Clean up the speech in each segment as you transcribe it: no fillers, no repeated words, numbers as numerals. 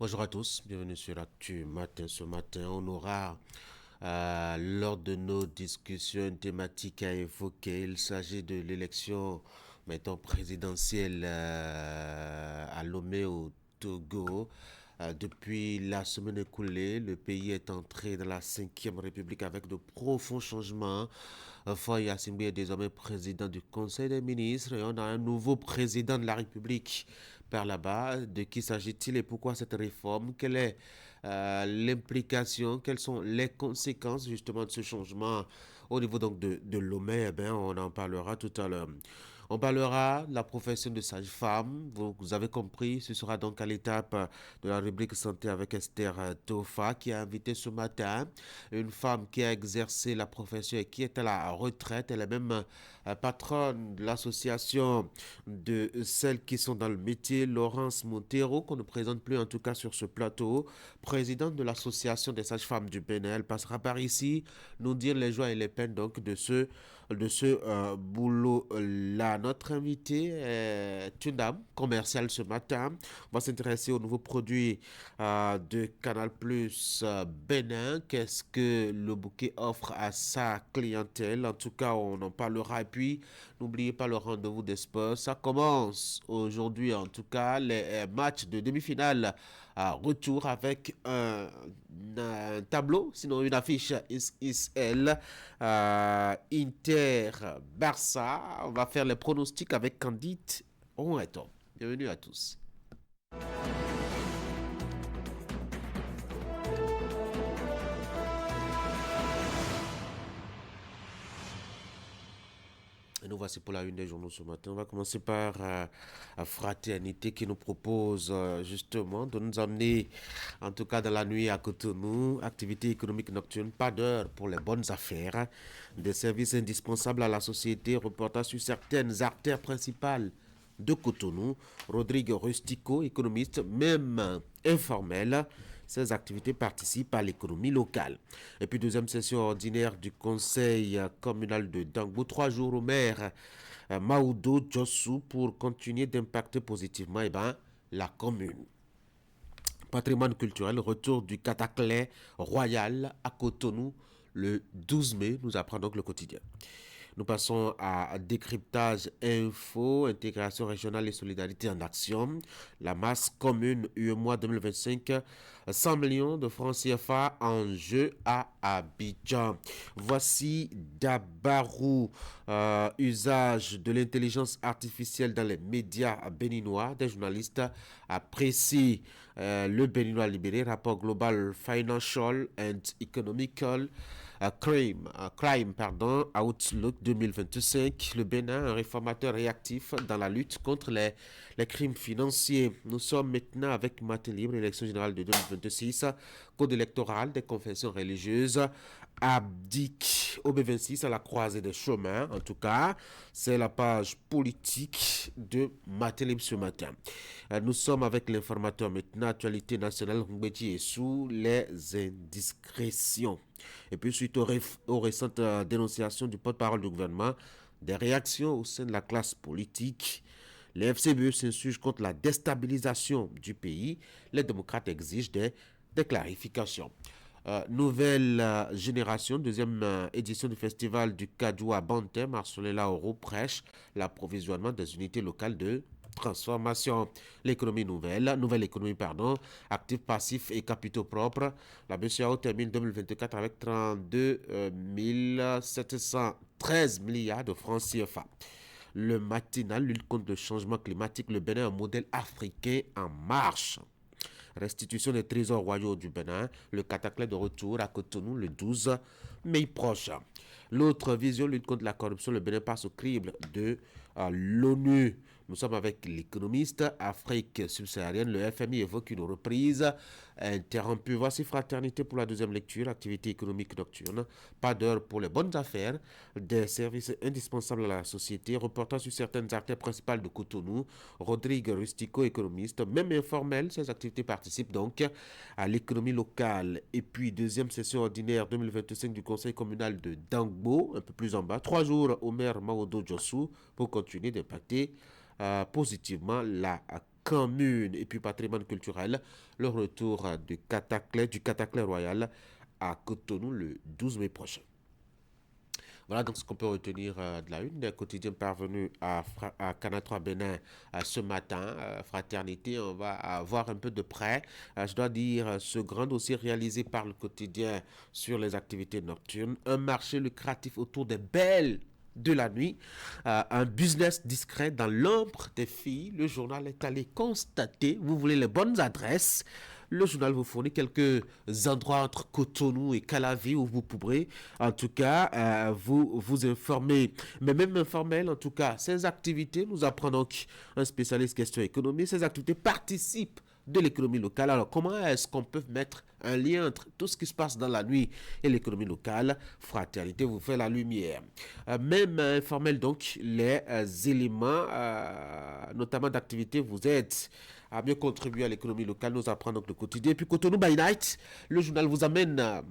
Bonjour à tous, bienvenue sur Actu Matin. Ce matin, on aura lors de nos discussions une thématique à évoquer. Il s'agit de l'élection, mettons, présidentielle à Lomé au Togo. Depuis la semaine écoulée, le pays est entré dans la 5e République avec de profonds changements. Foy Yassingbe est désormais président du Conseil des ministres et on a un nouveau président de la République par là-bas. De qui s'agit-il et pourquoi cette réforme? Quelle est l'implication? Quelles sont les conséquences justement de ce changement au niveau donc de Lomé? Eh bien, on en parlera tout à l'heure. On parlera de la profession de sage-femme. Vous avez compris, ce sera donc à l'étape de la rubrique santé avec Esther Tofa qui a invité ce matin une femme qui a exercé la profession et qui est à la retraite. Elle est même patronne de l'association de celles qui sont dans le métier, Laurence Montero, qu'on ne présente plus en tout cas sur ce plateau, présidente de l'association des sages-femmes du Bénin. Elle passera par ici nous dire les joies et les peines donc de ce boulot-là. Notre invité est une dame commerciale ce matin. On va s'intéresser aux nouveaux produits de Canal Plus Bénin. Qu'est-ce que le bouquet offre à sa clientèle? En tout cas, on en parlera. Et puis, n'oubliez pas le rendez-vous des sports. Ça commence aujourd'hui, en tout cas, les matchs de demi-finale à retour avec un tableau, sinon une affiche ISL Inter-Barça. On va faire les pronostics avec Candide Onreton. Bienvenue à tous. Et nous voici pour la une des journaux ce matin. On va commencer par Fraternité qui nous propose justement de nous emmener, en tout cas dans la nuit à Cotonou, activité économique nocturne, pas d'heure pour les bonnes affaires, des services indispensables à la société, reportage sur certaines artères principales de Cotonou. Rodrigue Rustico, économiste, même informel, ces activités participent à l'économie locale. Et puis, deuxième session ordinaire du conseil communal de Dangbo, 3 jours au maire Maoudo Djossou pour continuer d'impacter positivement la commune. Patrimoine culturel, retour du Cataclé royal à Cotonou le 12 mai, nous apprend donc le quotidien. Nous passons à décryptage info, intégration régionale et solidarité en action. La masse commune UEMOA 2025, 100 millions de francs CFA en jeu à Abidjan. Voici Dabarou, usage de l'intelligence artificielle dans les médias béninois. Des journalistes apprécient le Béninois libéré, rapport global financial and economical crime, Outlook 2025. Le Bénin, un réformateur réactif dans la lutte contre les crimes financiers. Nous sommes maintenant avec Matin Libre, élection générale de 2026, code électoral des confessions religieuses, abdique au B26 à la croisée des chemins. En tout cas, c'est la page politique de Matin Libre ce matin. Nous sommes avec l'informateur maintenant, actualité nationale, Ngbeji et sous les indiscrétions. Et puis, suite aux récentes dénonciations du porte-parole du gouvernement, des réactions au sein de la classe politique, les FCBE s'insurgent contre la déstabilisation du pays. Les démocrates exigent des clarifications. Nouvelle génération, deuxième édition du festival du Kadjoua Banté, Marcelela Oro prêche l'approvisionnement des unités locales de transformation. L'économie nouvelle économie, actifs passifs et capitaux propres. La BCAO termine 2024 avec 32 713 milliards de francs CFA. Le matinal lutte contre le changement climatique, le Bénin, un modèle africain en marche. Restitution des trésors royaux du Bénin, le cataclysme de retour à Cotonou le 12 mai prochain. L'autre vision, lutte contre la corruption, le Bénin passe au crible de l'ONU. Nous sommes avec l'économiste Afrique subsaharienne. Le FMI évoque une reprise interrompue. Voici Fraternité pour la deuxième lecture, activité économique nocturne. Pas d'heure pour les bonnes affaires, des services indispensables à la société. Reportant sur certaines artères principales de Cotonou. Rodrigue Rustico, économiste, même informel, ces activités participent donc à l'économie locale. Et puis, deuxième session ordinaire 2025 du conseil communal de Dangbo, un peu plus en bas. 3 jours au maire Maodo Djossou pour continuer d'impacter positivement la commune et puis patrimoine culturel, le retour du Cataclès royal à Cotonou le 12 mai prochain. Voilà donc ce qu'on peut retenir de la une des quotidiens parvenus à Canatra Bénin ce matin. Fraternité, on va voir un peu de près, je dois dire, ce grand dossier réalisé par le quotidien sur les activités nocturnes. Un marché lucratif autour des belles de la nuit, un business discret dans l'ombre des filles. Le journal est allé constater, vous voulez les bonnes adresses. Le journal vous fournit quelques endroits entre Cotonou et Calavi où vous pourrez, en tout cas, vous informer. Mais même informel, en tout cas, ces activités, nous apprenons qu'un spécialiste question économie, ces activités participent de l'économie locale. Alors, comment est-ce qu'on peut mettre un lien entre tout ce qui se passe dans la nuit et l'économie locale? Fraternité vous fait la lumière. Même informel, donc, les éléments, notamment d'activité, vous aident à mieux contribuer à l'économie locale, nous apprend donc le quotidien. Et puis Cotonou by Night, le journal vous amène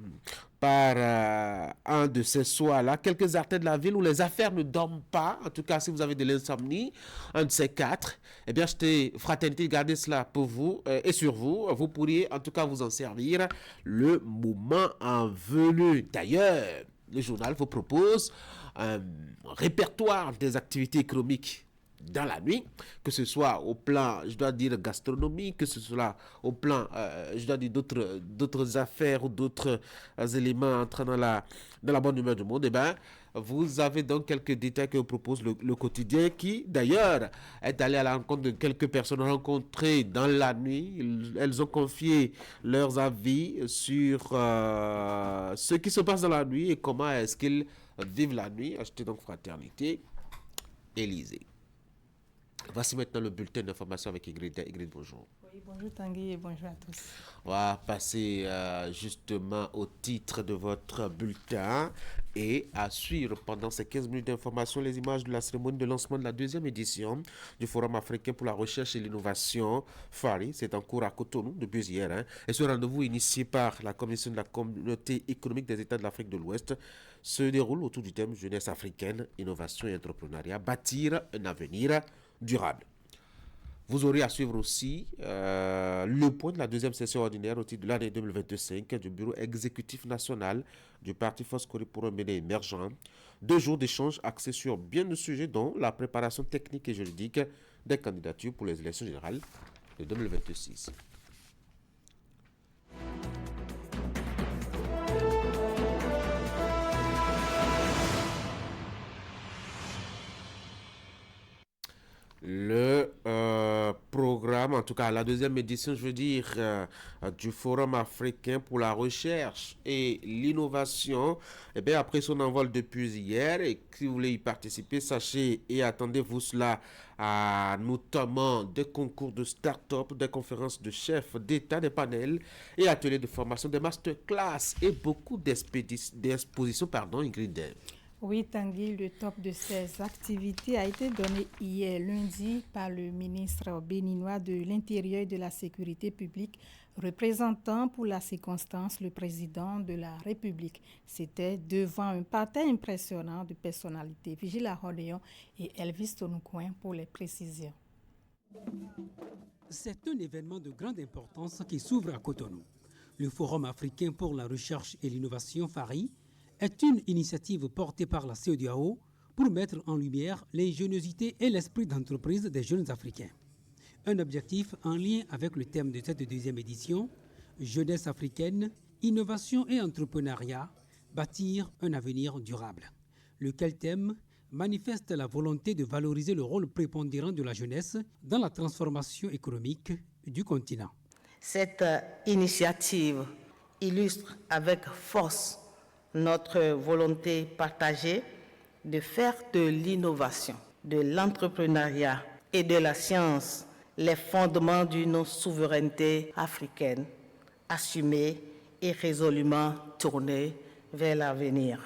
par un de ces soirs-là, quelques artères de la ville où les affaires ne dorment pas. En tout cas, si vous avez de l'insomnie, un de ces quatre, eh bien, achetez Fraternité, gardez cela pour vous et sur vous. Vous pourriez en tout cas vous en servir le moment en venu. D'ailleurs, le journal vous propose un répertoire des activités économiques dans la nuit, que ce soit au plan, je dois dire, gastronomique, que ce soit au plan, je dois dire, d'autres affaires ou d'autres éléments entrant dans la bonne humeur du monde, eh bien, vous avez donc quelques détails que vous propose le quotidien qui, d'ailleurs, est allé à la rencontre de quelques personnes rencontrées dans la nuit. Elles ont confié leurs avis sur ce qui se passe dans la nuit et comment est-ce qu'ils vivent la nuit. Achetez donc Fraternité, Élysée. Voici maintenant le bulletin d'information avec Ingrid. Ingrid, bonjour. Oui, bonjour Tanguy et bonjour à tous. On va passer justement au titre de votre bulletin et à suivre pendant ces 15 minutes d'information les images de la cérémonie de lancement de la deuxième édition du Forum africain pour la recherche et l'innovation, FARI. C'est en cours à Cotonou depuis hier. Et ce rendez-vous initié par la Commission de la Communauté économique des États de l'Afrique de l'Ouest se déroule autour du thème jeunesse africaine, innovation et entrepreneuriat, bâtir un avenir durable. Vous aurez à suivre aussi le point de la deuxième session ordinaire au titre de l'année 2025 du Bureau exécutif national du Parti Foscori pour un Bénin émergent. 2 jours d'échange axés sur bien de sujets dont la préparation technique et juridique des candidatures pour les élections générales de 2026. Le programme, en tout cas la deuxième édition, je veux dire, du Forum africain pour la recherche et l'innovation, eh bien, après son envol depuis hier, et si vous voulez y participer, sachez et attendez-vous cela à notamment des concours de start-up, des conférences de chefs d'État, des panels et ateliers de formation, des masterclass et beaucoup d'expositions, Ingrid. Oui, Tanguy, le top de ces activités a été donné hier lundi par le ministre béninois de l'Intérieur et de la Sécurité publique, représentant pour la circonstance le président de la République. C'était devant un parterre impressionnant de personnalités. Vigile Rodéon et Elvis Tonoucoin pour les précisions. C'est un événement de grande importance qui s'ouvre à Cotonou. Le Forum africain pour la recherche et l'innovation, FARI, est une initiative portée par la CEDEAO pour mettre en lumière l'ingéniosité et l'esprit d'entreprise des jeunes Africains. Un objectif en lien avec le thème de cette deuxième édition, jeunesse africaine, innovation et entrepreneuriat, bâtir un avenir durable. Lequel thème manifeste la volonté de valoriser le rôle prépondérant de la jeunesse dans la transformation économique du continent. Cette initiative illustre avec force notre volonté partagée de faire de l'innovation, de l'entrepreneuriat et de la science les fondements d'une souveraineté africaine, assumée et résolument tournée vers l'avenir.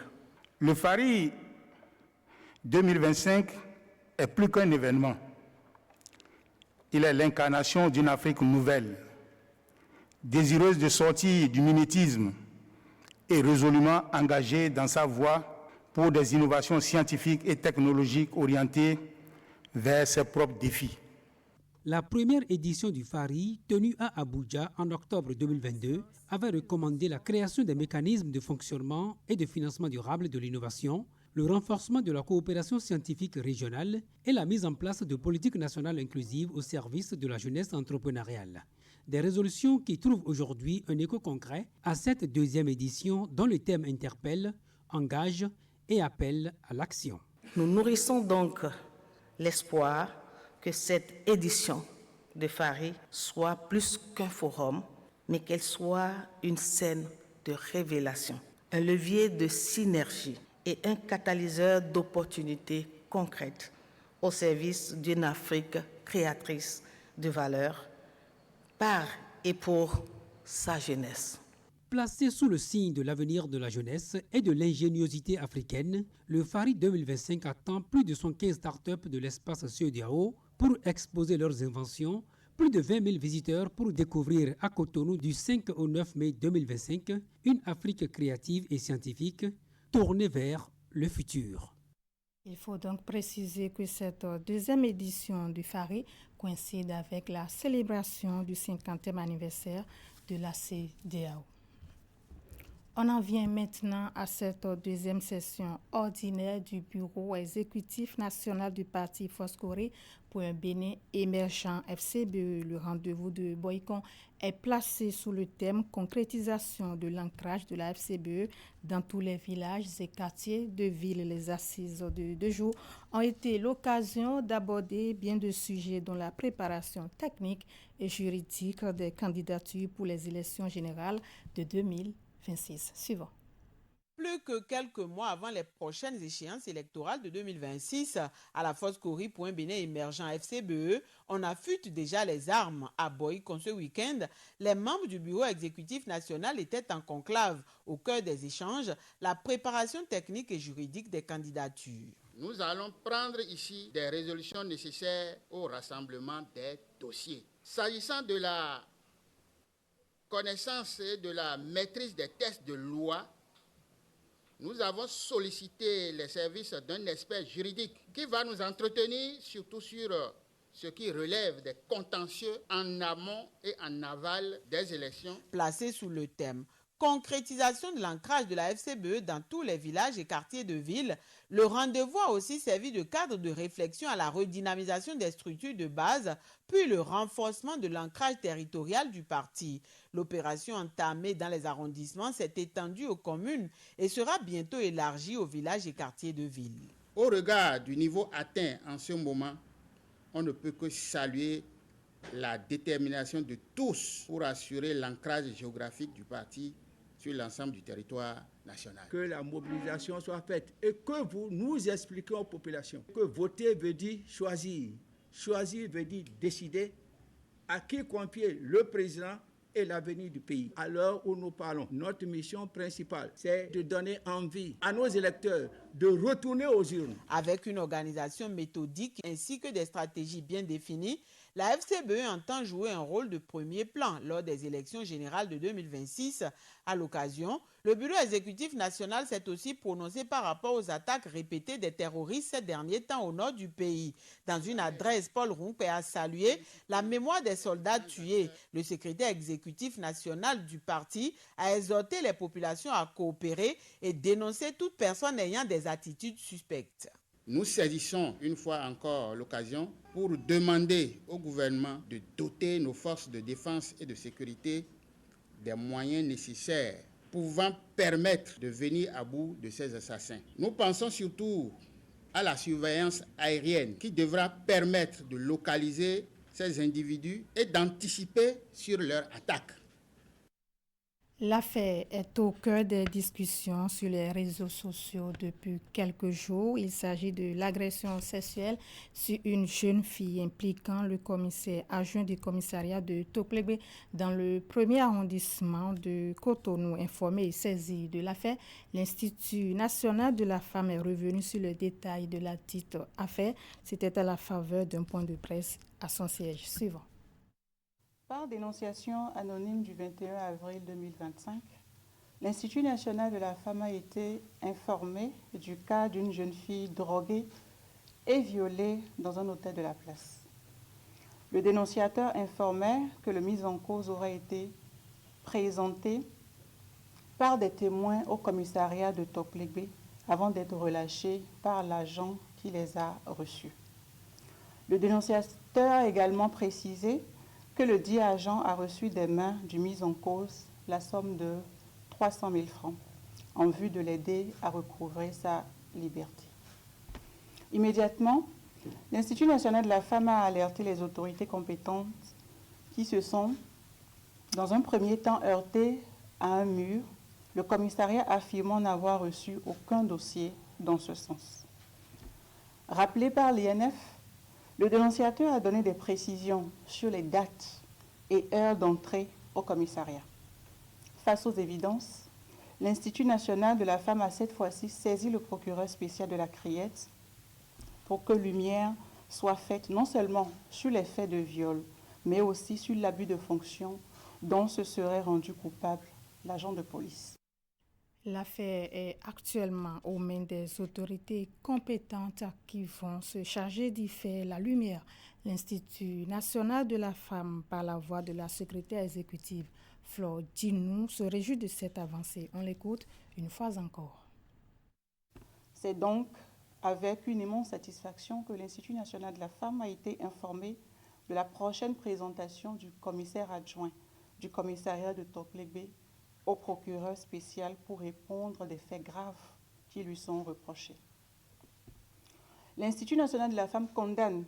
Le FARI 2025 est plus qu'un événement. Il est l'incarnation d'une Afrique nouvelle, désireuse de sortir du mimétisme et résolument engagée dans sa voie pour des innovations scientifiques et technologiques orientées vers ses propres défis. La première édition du FARI, tenue à Abuja en octobre 2022, avait recommandé la création des mécanismes de fonctionnement et de financement durable de l'innovation, le renforcement de la coopération scientifique régionale et la mise en place de politiques nationales inclusives au service de la jeunesse entrepreneuriale. Des résolutions qui trouvent aujourd'hui un écho concret à cette deuxième édition dont le thème interpelle, engage et appelle à l'action. Nous nourrissons donc l'espoir que cette édition de FARI soit plus qu'un forum, mais qu'elle soit une scène de révélation, un levier de synergie et un catalyseur d'opportunités concrètes au service d'une Afrique créatrice de valeur par et pour sa jeunesse. Placé sous le signe de l'avenir de la jeunesse et de l'ingéniosité africaine, le FARI 2025 attend plus de 115 startups de l'espace CEDEAO pour exposer leurs inventions, plus de 20 000 visiteurs pour découvrir à Cotonou du 5 au 9 mai 2025 une Afrique créative et scientifique tournée vers le futur. Il faut donc préciser que cette deuxième édition du FARI coïncide avec la célébration du 50e anniversaire de la CEDEAO. On en vient maintenant à cette deuxième session ordinaire du Bureau exécutif national du Parti Foscori pour un Bénin émergent FCBE. Le rendez-vous de Boycon est placé sous le thème « Concrétisation de l'ancrage de la FCBE dans tous les villages et quartiers de ville ». Les assises de 2 jours ont été l'occasion d'aborder bien de sujets dont la préparation technique et juridique des candidatures pour les élections générales de 2026. Suivant. Plus que quelques mois avant les prochaines échéances électorales de 2026, à la Foscori pour un Bénin émergent FCBE, on affûte déjà les armes. À Boycon ce week-end, les membres du bureau exécutif national étaient en conclave. Au cœur des échanges, la préparation technique et juridique des candidatures. Nous allons prendre ici des résolutions nécessaires au rassemblement des dossiers. S'agissant de la connaissance et de la maîtrise des textes de loi, nous avons sollicité les services d'un expert juridique qui va nous entretenir surtout sur ce qui relève des contentieux en amont et en aval des élections. Placé sous le thème « Concrétisation de l'ancrage de la FCBE dans tous les villages et quartiers de ville », le rendez-vous a aussi servi de cadre de réflexion à la redynamisation des structures de base, puis le renforcement de l'ancrage territorial du parti. L'opération entamée dans les arrondissements s'est étendue aux communes et sera bientôt élargie aux villages et quartiers de ville. Au regard du niveau atteint en ce moment, on ne peut que saluer la détermination de tous pour assurer l'ancrage géographique du parti sur l'ensemble du territoire national. Que la mobilisation soit faite et que nous expliquions aux populations que voter veut dire choisir. Choisir veut dire décider à qui confier le président et l'avenir du pays. À l'heure où nous parlons, notre mission principale, c'est de donner envie à nos électeurs de retourner aux urnes. Avec une organisation méthodique ainsi que des stratégies bien définies, la FCBE entend jouer un rôle de premier plan lors des élections générales de 2026. À l'occasion, le Bureau exécutif national s'est aussi prononcé par rapport aux attaques répétées des terroristes ces derniers temps au nord du pays. Dans une adresse, Paul Rumpe a salué la mémoire des soldats tués. Le secrétaire exécutif national du parti a exhorté les populations à coopérer et dénoncer toute personne ayant des attitudes suspectes. Nous saisissons une fois encore l'occasion pour demander au gouvernement de doter nos forces de défense et de sécurité des moyens nécessaires pouvant permettre de venir à bout de ces assassins. Nous pensons surtout à la surveillance aérienne qui devra permettre de localiser ces individus et d'anticiper sur leur attaque. L'affaire est au cœur des discussions sur les réseaux sociaux depuis quelques jours. Il s'agit de l'agression sexuelle sur une jeune fille impliquant le commissaire adjoint du commissariat de Toklebe dans le 1er arrondissement de Cotonou. Informé et saisi de l'affaire, l'Institut national de la femme est revenu sur le détail de la dite affaire. C'était à la faveur d'un point de presse à son siège suivant. Par dénonciation anonyme du 21 avril 2025, l'Institut national de la femme a été informé du cas d'une jeune fille droguée et violée dans un hôtel de la place. Le dénonciateur informait que le mis en cause aurait été présenté par des témoins au commissariat de Toklegbe avant d'être relâché par l'agent qui les a reçus. Le dénonciateur a également précisé que le dit agent a reçu des mains du mis en cause la somme de 300 000 francs en vue de l'aider à recouvrer sa liberté. Immédiatement, l'Institut national de la femme a alerté les autorités compétentes qui se sont, dans un premier temps, heurtées à un mur, le commissariat affirmant n'avoir reçu aucun dossier dans ce sens. Rappelé par l'INF, le dénonciateur a donné des précisions sur les dates et heures d'entrée au commissariat. Face aux évidences, l'Institut national de la femme a cette fois-ci saisi le procureur spécial de la Criette pour que lumière soit faite non seulement sur les faits de viol, mais aussi sur l'abus de fonction dont se serait rendu coupable l'agent de police. L'affaire est actuellement aux mains des autorités compétentes qui vont se charger d'y faire la lumière. L'Institut national de la femme, par la voix de la secrétaire exécutive Flore Djinou, se réjouit de cette avancée. On l'écoute une fois encore. C'est donc avec une immense satisfaction que l'Institut national de la femme a été informé de la prochaine présentation du commissaire adjoint du commissariat de Toklegbe au procureur spécial pour répondre des faits graves qui lui sont reprochés. L'Institut national de la femme condamne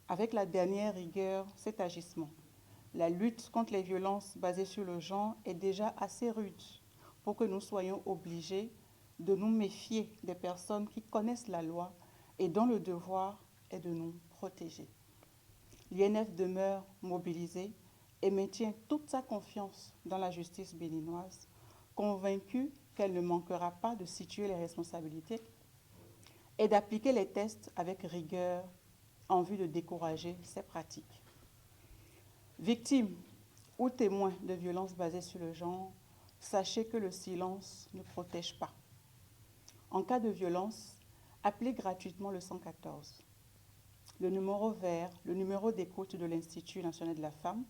avec la dernière rigueur cet agissement. La lutte contre les violences basées sur le genre est déjà assez rude pour que nous soyons obligés de nous méfier des personnes qui connaissent la loi et dont le devoir est de nous protéger. L'INF demeure mobilisé et maintient toute sa confiance dans la justice béninoise, convaincue qu'elle ne manquera pas de situer les responsabilités et d'appliquer les tests avec rigueur en vue de décourager ces pratiques. Victimes ou témoins de violences basées sur le genre, sachez que le silence ne protège pas. En cas de violence, appelez gratuitement le 114. Le numéro vert, le numéro d'écoute de l'Institut national de la femme,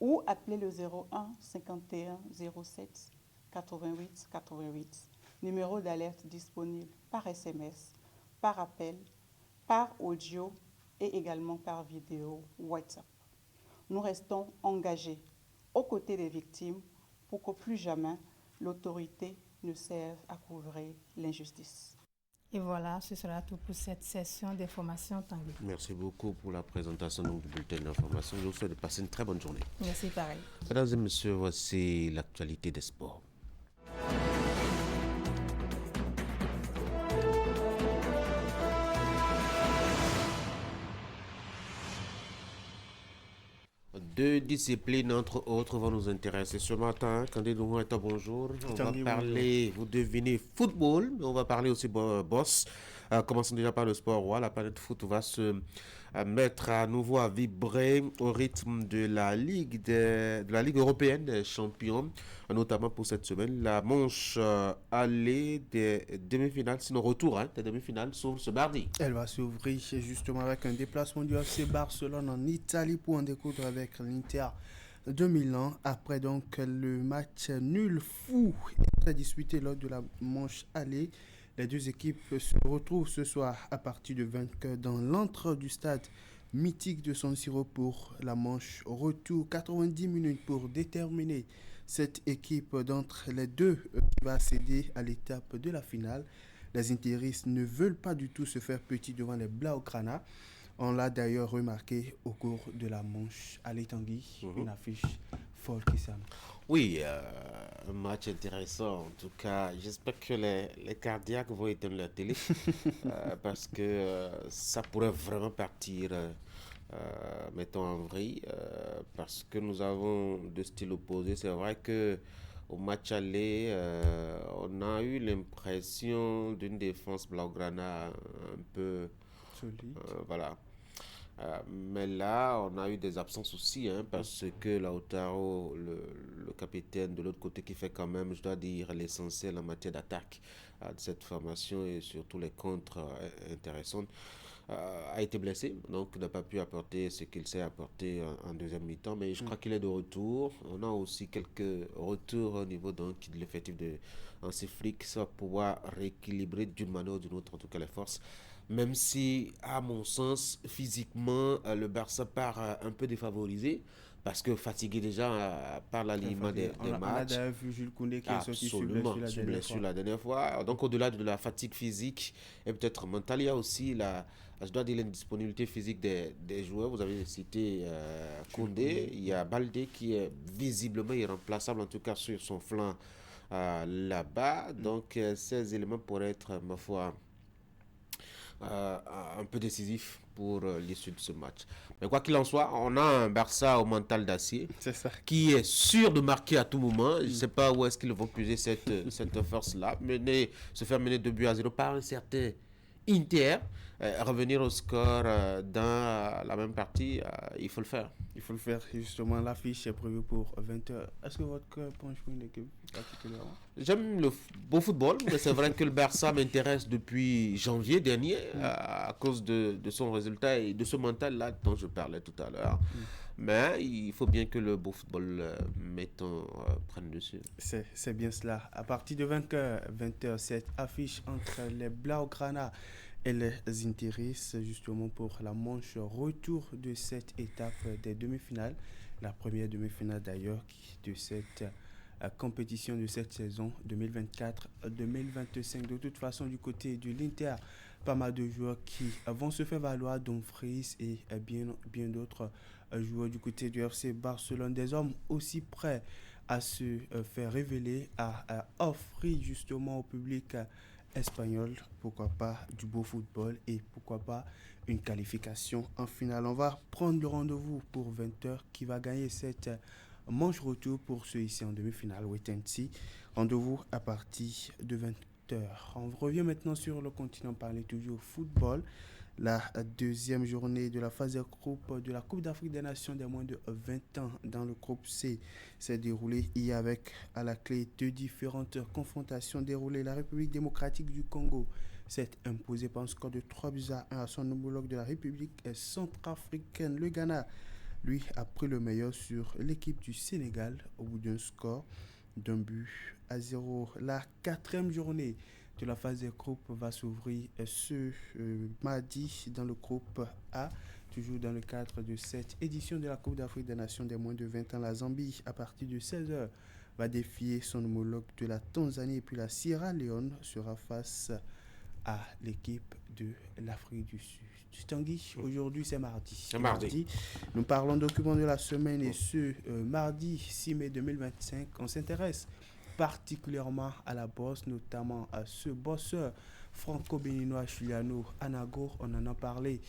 ou appelez le 01 51 07 88 88, numéro d'alerte disponible par SMS, par appel, par audio et également par vidéo WhatsApp. Nous restons engagés aux côtés des victimes pour que plus jamais l'autorité ne serve à couvrir l'injustice. Et voilà, ce sera tout pour cette session d'information Tanguy. Merci beaucoup pour la présentation du bulletin d'information. Je vous souhaite de passer une très bonne journée. Merci, pareil. Mesdames et messieurs, voici l'actualité des sports. Deux disciplines, entre autres, vont nous intéresser ce matin. Candide Ououetta, bonjour. On va parler, vous devinez, football, mais on va parler aussi boss. Commençons déjà par le sport roi. La planète foot va se mettre à nouveau à vibrer au rythme de la Ligue européenne des champions, notamment pour cette semaine. La manche allée des demi-finales, sinon retour des demi-finales, s'ouvre ce mardi. Elle va s'ouvrir justement avec un déplacement du FC Barcelone en Italie pour en découdre avec l'Inter de Milan. Après donc le match nul fou et très disputé lors de la manche allée. Les deux équipes se retrouvent ce soir à partir de 20h dans l'antre du stade mythique de San Siro pour la manche retour. 90 minutes pour déterminer cette équipe d'entre les deux qui va accéder à l'étape de la finale. Les interistes ne veulent pas du tout se faire petit devant les Blaugrana. On l'a d'ailleurs remarqué au cours de la manche à Tanguy, une affiche folle qui s'amène. Oui, un match intéressant. En tout cas, j'espère que les cardiaques vont éteindre la télé parce que ça pourrait vraiment partir, mettons, en vrille parce que nous avons deux styles opposés. C'est vrai que au match aller, on a eu l'impression d'une défense Blaugrana un peu solide. Voilà. Mais là, on a eu des absences aussi, parce que Lautaro, le capitaine de l'autre côté, qui fait quand même, je dois dire, l'essentiel en matière d'attaque de cette formation et surtout les contres intéressantes, a été blessé, donc n'a pas pu apporter ce qu'il s'est apporté en deuxième mi-temps, mais je crois qu'il est de retour. On a aussi quelques retours au niveau donc, de l'effectif de Hansi Flick, ça va pouvoir rééquilibrer d'une manière ou d'une autre, en tout cas les forces. Même si, à mon sens, physiquement, le Barça part un peu défavorisé, parce que fatigué déjà par l'alignement des matchs. On a d'ailleurs vu Jules Koundé qui est sorti sur blessure la dernière fois. Donc au-delà de la fatigue physique et peut-être mentale, il y a aussi je dois dire l'indisponibilité physique des joueurs. Vous avez cité Koundé, il y a Baldé qui est visiblement irremplaçable, en tout cas sur son flanc là-bas. Donc ces éléments pourraient être, ma foi, un peu décisif pour l'issue de ce match. Mais quoi qu'il en soit, on a un Barça au mental d'acier qui est sûr de marquer à tout moment. Je ne sais pas où est-ce qu'ils vont puiser cette force-là. Se faire mener 2-0 par un certain Inter, revenir au score dans la même partie, il faut le faire. Il faut le faire, justement. L'affiche est prévue pour 20h. Est-ce que votre cœur penche pour une équipe particulièrement? J'aime le beau football, mais c'est vrai que le Barça m'intéresse depuis janvier dernier à cause de son résultat et de ce mental-là dont je parlais tout à l'heure. Mais il faut bien que le beau football prenne dessus. C'est bien cela. À partir de 20h, cette affiche entre les Blaugrana et les Interis, justement pour la manche retour de cette étape des demi-finales. La première demi-finale d'ailleurs de cette compétition de cette saison 2024-2025. De toute façon, du côté de l'Inter, pas mal de joueurs qui vont se faire valoir, Dumfries et bien d'autres joueurs du côté du FC Barcelone. Des hommes aussi prêts à se faire révéler, à offrir justement au public espagnol, pourquoi pas du beau football et pourquoi pas une qualification en finale. On va prendre le rendez-vous pour 20h qui va gagner cette manche retour pour ceux ici en demi-finale. Wait and see. Rendez-vous à partir de 20h. On revient maintenant sur le continent, parler toujours football. La deuxième journée de la phase de groupe de la Coupe d'Afrique des Nations des moins de 20 ans dans le groupe C s'est déroulée hier avec à la clé deux différentes confrontations déroulées. La République démocratique du Congo s'est imposée par un score de 3-1 à son homologue de la République centrafricaine. Le Ghana, lui, a pris le meilleur sur l'équipe du Sénégal au bout d'un score d'1-0. La quatrième journée de la phase des groupes va s'ouvrir ce mardi dans le groupe A, toujours dans le cadre de cette édition de la Coupe d'Afrique des Nations des moins de 20 ans. La Zambie, à partir de 16h, va défier son homologue de la Tanzanie, et puis la Sierra Leone sera face à l'équipe de l'Afrique du Sud. Tanguy, aujourd'hui c'est mardi. Mardi. Nous parlons document de la semaine et ce mardi 6 mai 2025, on s'intéresse particulièrement à la bosse, notamment à ce bosseur franco-béninois Juliano Anago. On en a parlé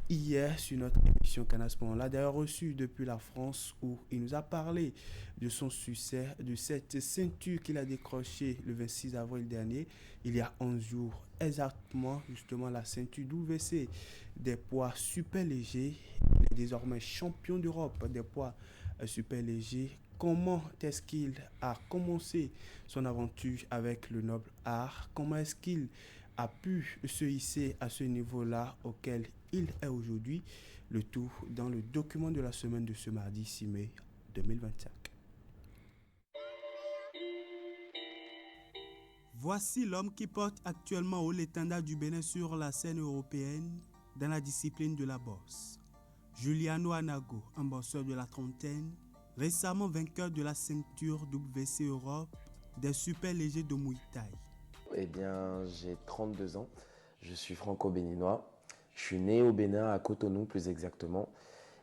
hier sur notre émission Canasport. On l'a d'ailleurs reçu depuis la France où il nous a parlé de son succès, de cette ceinture qu'il a décrochée le 26 avril dernier, il y a 11 jours exactement, justement la ceinture WC des poids super légers. Il est désormais champion d'Europe des poids super légers. Comment est-ce qu'il a commencé son aventure avec le noble art? Comment est-ce qu'il a pu se hisser à ce niveau-là auquel il est aujourd'hui? Le tout dans le document de la semaine de ce mardi 6 mai 2025. Voici l'homme qui porte actuellement haut l'étendard du Bénin sur la scène européenne dans la discipline de la boxe. Juliano Anago, un boxeur de la trentaine, récemment vainqueur de la ceinture WC Europe des super légers de Muay Thai. Eh bien, j'ai 32 ans, je suis franco-béninois. Je suis né au Bénin, à Cotonou plus exactement,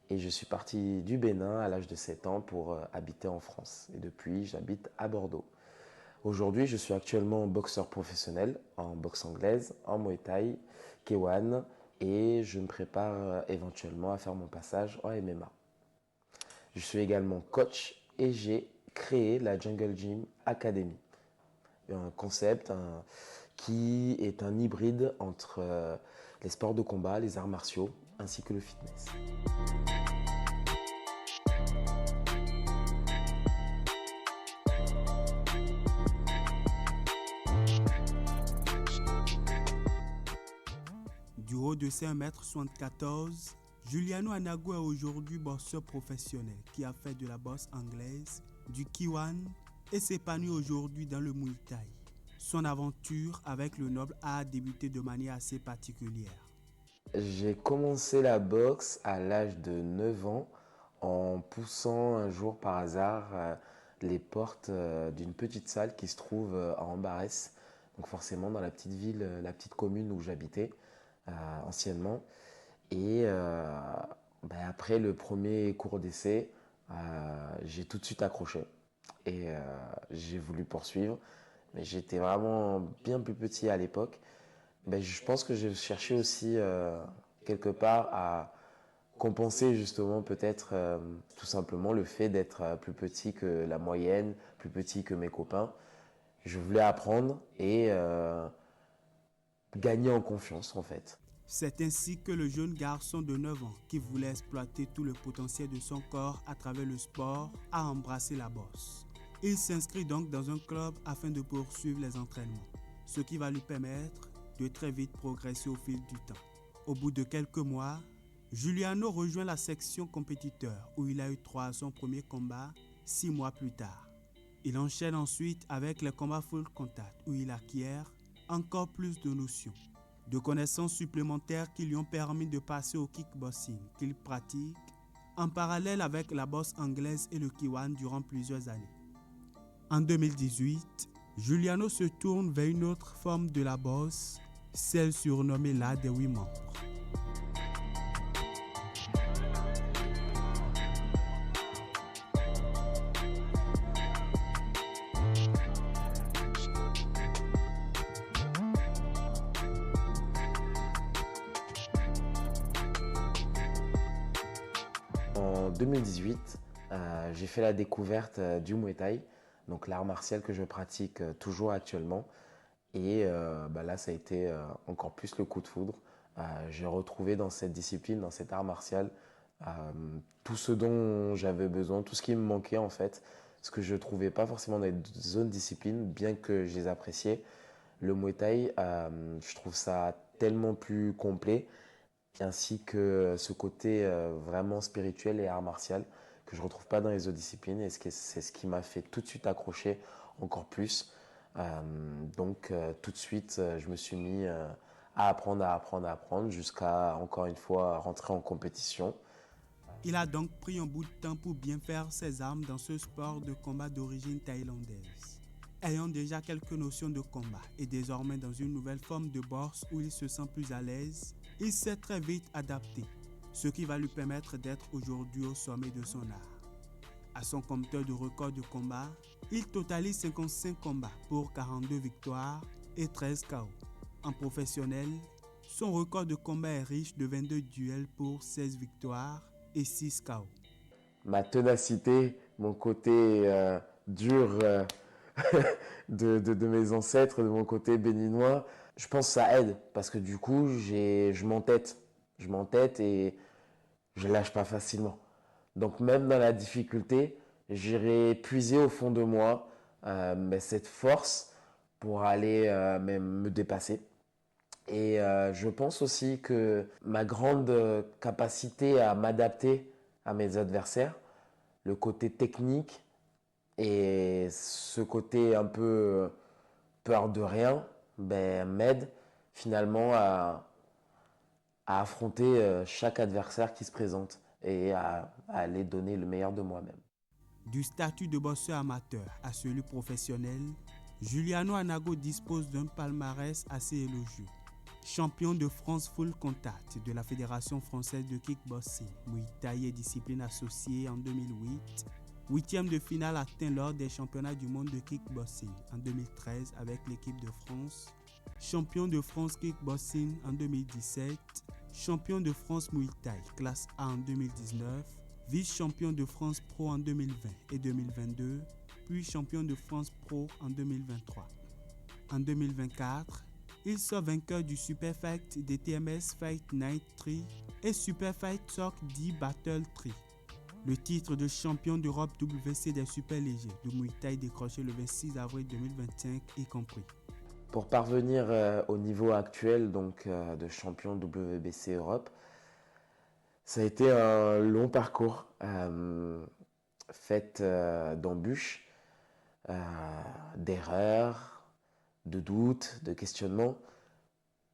et je suis parti du Bénin à l'âge de 7 ans pour habiter en France. Et depuis, j'habite à Bordeaux. Aujourd'hui, je suis actuellement boxeur professionnel en boxe anglaise, en Muay Thai, K1, et je me prépare éventuellement à faire mon passage en MMA. Je suis également coach et j'ai créé la Jungle Gym Academy. Un concept qui est un hybride entre les sports de combat, les arts martiaux ainsi que le fitness. Du haut haut de ses 1,74 m, Juliano Anago est aujourd'hui boxeur professionnel qui a fait de la boxe anglaise, du Kiwan et s'épanouit aujourd'hui dans le Muay Thai. Son aventure avec le noble a débuté de manière assez particulière. J'ai commencé la boxe à l'âge de 9 ans en poussant un jour par hasard les portes d'une petite salle qui se trouve à Ambarès, donc forcément dans la petite ville, la petite commune où j'habitais anciennement. Et après le premier cours d'essai, j'ai tout de suite accroché et j'ai voulu poursuivre. Mais j'étais vraiment bien plus petit à l'époque. Je pense que j'ai cherché aussi quelque part à compenser justement peut-être tout simplement le fait d'être plus petit que la moyenne, plus petit que mes copains. Je voulais apprendre et gagner en confiance en fait. C'est ainsi que le jeune garçon de 9 ans qui voulait exploiter tout le potentiel de son corps à travers le sport a embrassé la boxe. Il s'inscrit donc dans un club afin de poursuivre les entraînements, ce qui va lui permettre de très vite progresser au fil du temps. Au bout de quelques mois, Juliano rejoint la section compétiteur où il a eu droit à son premier combat 6 mois plus tard. Il enchaîne ensuite avec les combats full contact où il acquiert encore plus de notions, de connaissances supplémentaires qui lui ont permis de passer au kickboxing qu'il pratique en parallèle avec la boxe anglaise et le Kiwan durant plusieurs années. En 2018, Juliano se tourne vers une autre forme de la boxe, celle surnommée la des 8 membres. En 2018, j'ai fait la découverte du Muay Thai, donc l'art martial que je pratique toujours actuellement. Et là, ça a été encore plus le coup de foudre. J'ai retrouvé dans cette discipline, dans cet art martial, tout ce dont j'avais besoin, tout ce qui me manquait en fait, ce que je ne trouvais pas forcément dans les autres disciplines, bien que je les appréciais. Le Muay Thai, je trouve ça tellement plus complet, ainsi que ce côté vraiment spirituel et art martial que je ne retrouve pas dans les autres disciplines, et c'est ce qui m'a fait tout de suite accrocher encore plus. Donc tout de suite, je me suis mis à apprendre jusqu'à, encore une fois, rentrer en compétition. Il a donc pris un bout de temps pour bien faire ses armes dans ce sport de combat d'origine thaïlandaise. Ayant déjà quelques notions de combat et désormais dans une nouvelle forme de boxe où il se sent plus à l'aise, il s'est très vite adapté, ce qui va lui permettre d'être aujourd'hui au sommet de son art. À son compteur de record de combat, il totalise 55 combats pour 42 victoires et 13 KO. En professionnel, son record de combat est riche de 22 duels pour 16 victoires et 6 KO. Ma ténacité, mon côté dur de mes ancêtres, de mon côté béninois, je pense que ça aide parce que du coup, je m'entête et je lâche pas facilement. Donc même dans la difficulté, j'irai puiser au fond de moi cette force pour aller me dépasser. Et je pense aussi que ma grande capacité à m'adapter à mes adversaires, le côté technique et ce côté un peu peur de rien, m'aide finalement à affronter chaque adversaire qui se présente et à aller donner le meilleur de moi-même. Du statut de boxeur amateur à celui professionnel, Juliano Anago dispose d'un palmarès assez élogieux. Champion de France full contact de la Fédération française de kickboxing, Muay Thai et discipline associée en 2008, 8e de finale atteint lors des championnats du monde de kickboxing en 2013 avec l'équipe de France, champion de France kickboxing en 2017, champion de France Muay Thai classe A en 2019, vice-champion de France Pro en 2020 et 2022, puis champion de France Pro en 2023. En 2024, il sort vainqueur du Super Fight des TMS Fight Night 3 et Super Fight Talk D Battle 3. Le titre de champion d'Europe WC des super légers de Muay Thai décroché le 26 avril 2025 est compris. Pour parvenir au niveau actuel donc, de champion WBC Europe, ça a été un long parcours fait d'embûches, d'erreurs, de doutes, de questionnements.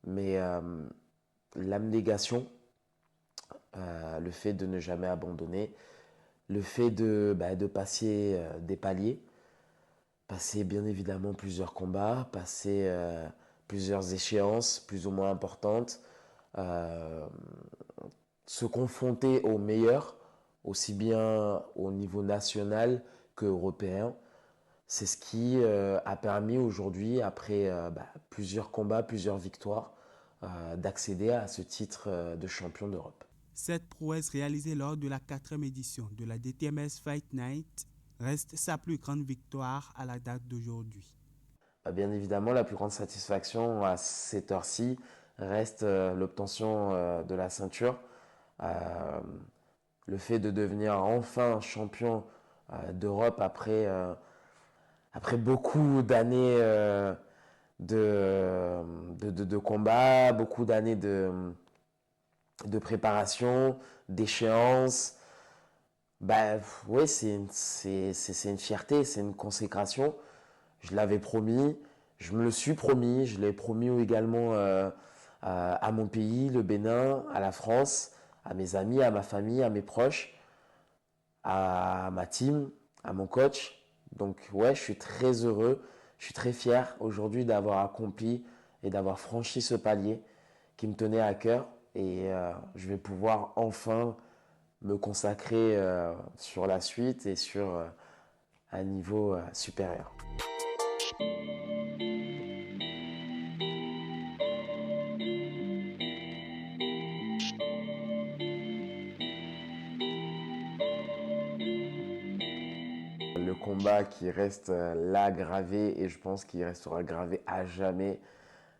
Mais l'abnégation, le fait de ne jamais abandonner, le fait de passer des paliers, passer bien évidemment plusieurs combats, passer plusieurs échéances plus ou moins importantes, se confronter aux meilleurs, aussi bien au niveau national qu'européen. C'est ce qui a permis aujourd'hui, après plusieurs combats, plusieurs victoires, d'accéder à ce titre de champion d'Europe. Cette prouesse réalisée lors de la 4e édition de la DTMS Fight Night reste sa plus grande victoire à la date d'aujourd'hui. Bien évidemment, la plus grande satisfaction à cette heure-ci reste l'obtention de la ceinture. Le fait de devenir enfin champion d'Europe après beaucoup d'années de combat, beaucoup d'années de préparation, d'échéance. Oui, c'est une fierté, c'est une consécration. Je l'avais promis, je me le suis promis, je l'ai promis également à mon pays, le Bénin, à la France, à mes amis, à ma famille, à mes proches, à ma team, à mon coach. Donc ouais, je suis très heureux, je suis très fier aujourd'hui d'avoir accompli et d'avoir franchi ce palier qui me tenait à cœur. Et je vais pouvoir enfin me consacrer sur la suite et sur un niveau supérieur. Le combat qui reste là gravé, et je pense qu'il restera gravé à jamais,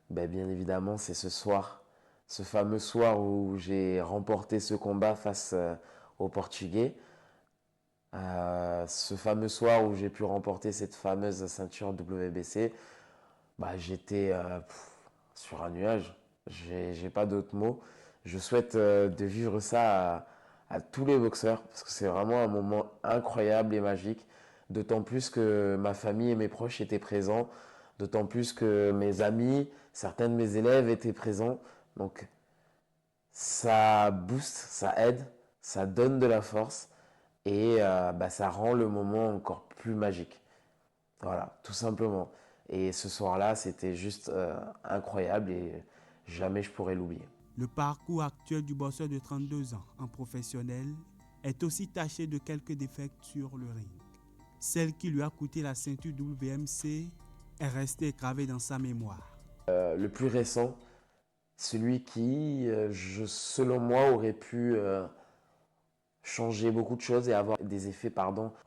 bien évidemment, c'est ce soir. Ce fameux soir où j'ai remporté ce combat face aux Portugais. Ce fameux soir où j'ai pu remporter cette fameuse ceinture WBC. J'étais sur un nuage. J'ai pas d'autres mots. Je souhaite de vivre ça à tous les boxeurs parce que c'est vraiment un moment incroyable et magique. D'autant plus que ma famille et mes proches étaient présents. D'autant plus que mes amis, certains de mes élèves étaient présents. Donc, ça booste, ça aide, ça donne de la force et ça rend le moment encore plus magique. Voilà, tout simplement. Et ce soir-là, c'était juste incroyable et jamais je pourrais l'oublier. Le parcours actuel du boxeur de 32 ans en professionnel est aussi taché de quelques défaites sur le ring. Celle qui lui a coûté la ceinture WMC est restée gravée dans sa mémoire. Le plus récent, celui qui, selon moi, aurait pu changer beaucoup de choses et avoir des effets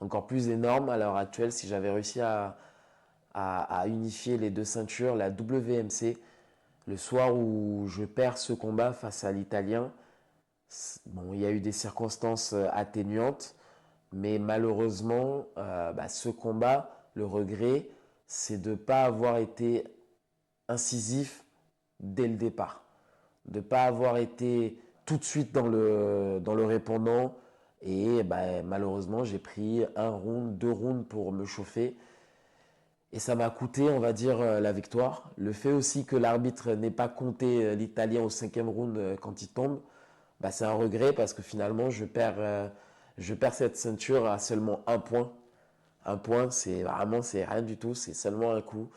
encore plus énormes à l'heure actuelle si j'avais réussi à unifier les deux ceintures, la WMC, le soir où je perds ce combat face à l'Italien. Bon, il y a eu des circonstances atténuantes, mais malheureusement, ce combat, le regret, c'est de ne pas avoir été incisif dès le départ, de ne pas avoir été tout de suite dans le répondant. Et malheureusement, j'ai pris 1 round, 2 rounds pour me chauffer. Et ça m'a coûté, on va dire, la victoire. Le fait aussi que l'arbitre n'ait pas compté l'Italien au 5e round quand il tombe, c'est un regret parce que finalement, je perds cette ceinture à seulement 1 point. 1 point, c'est rien du tout, c'est seulement un coup.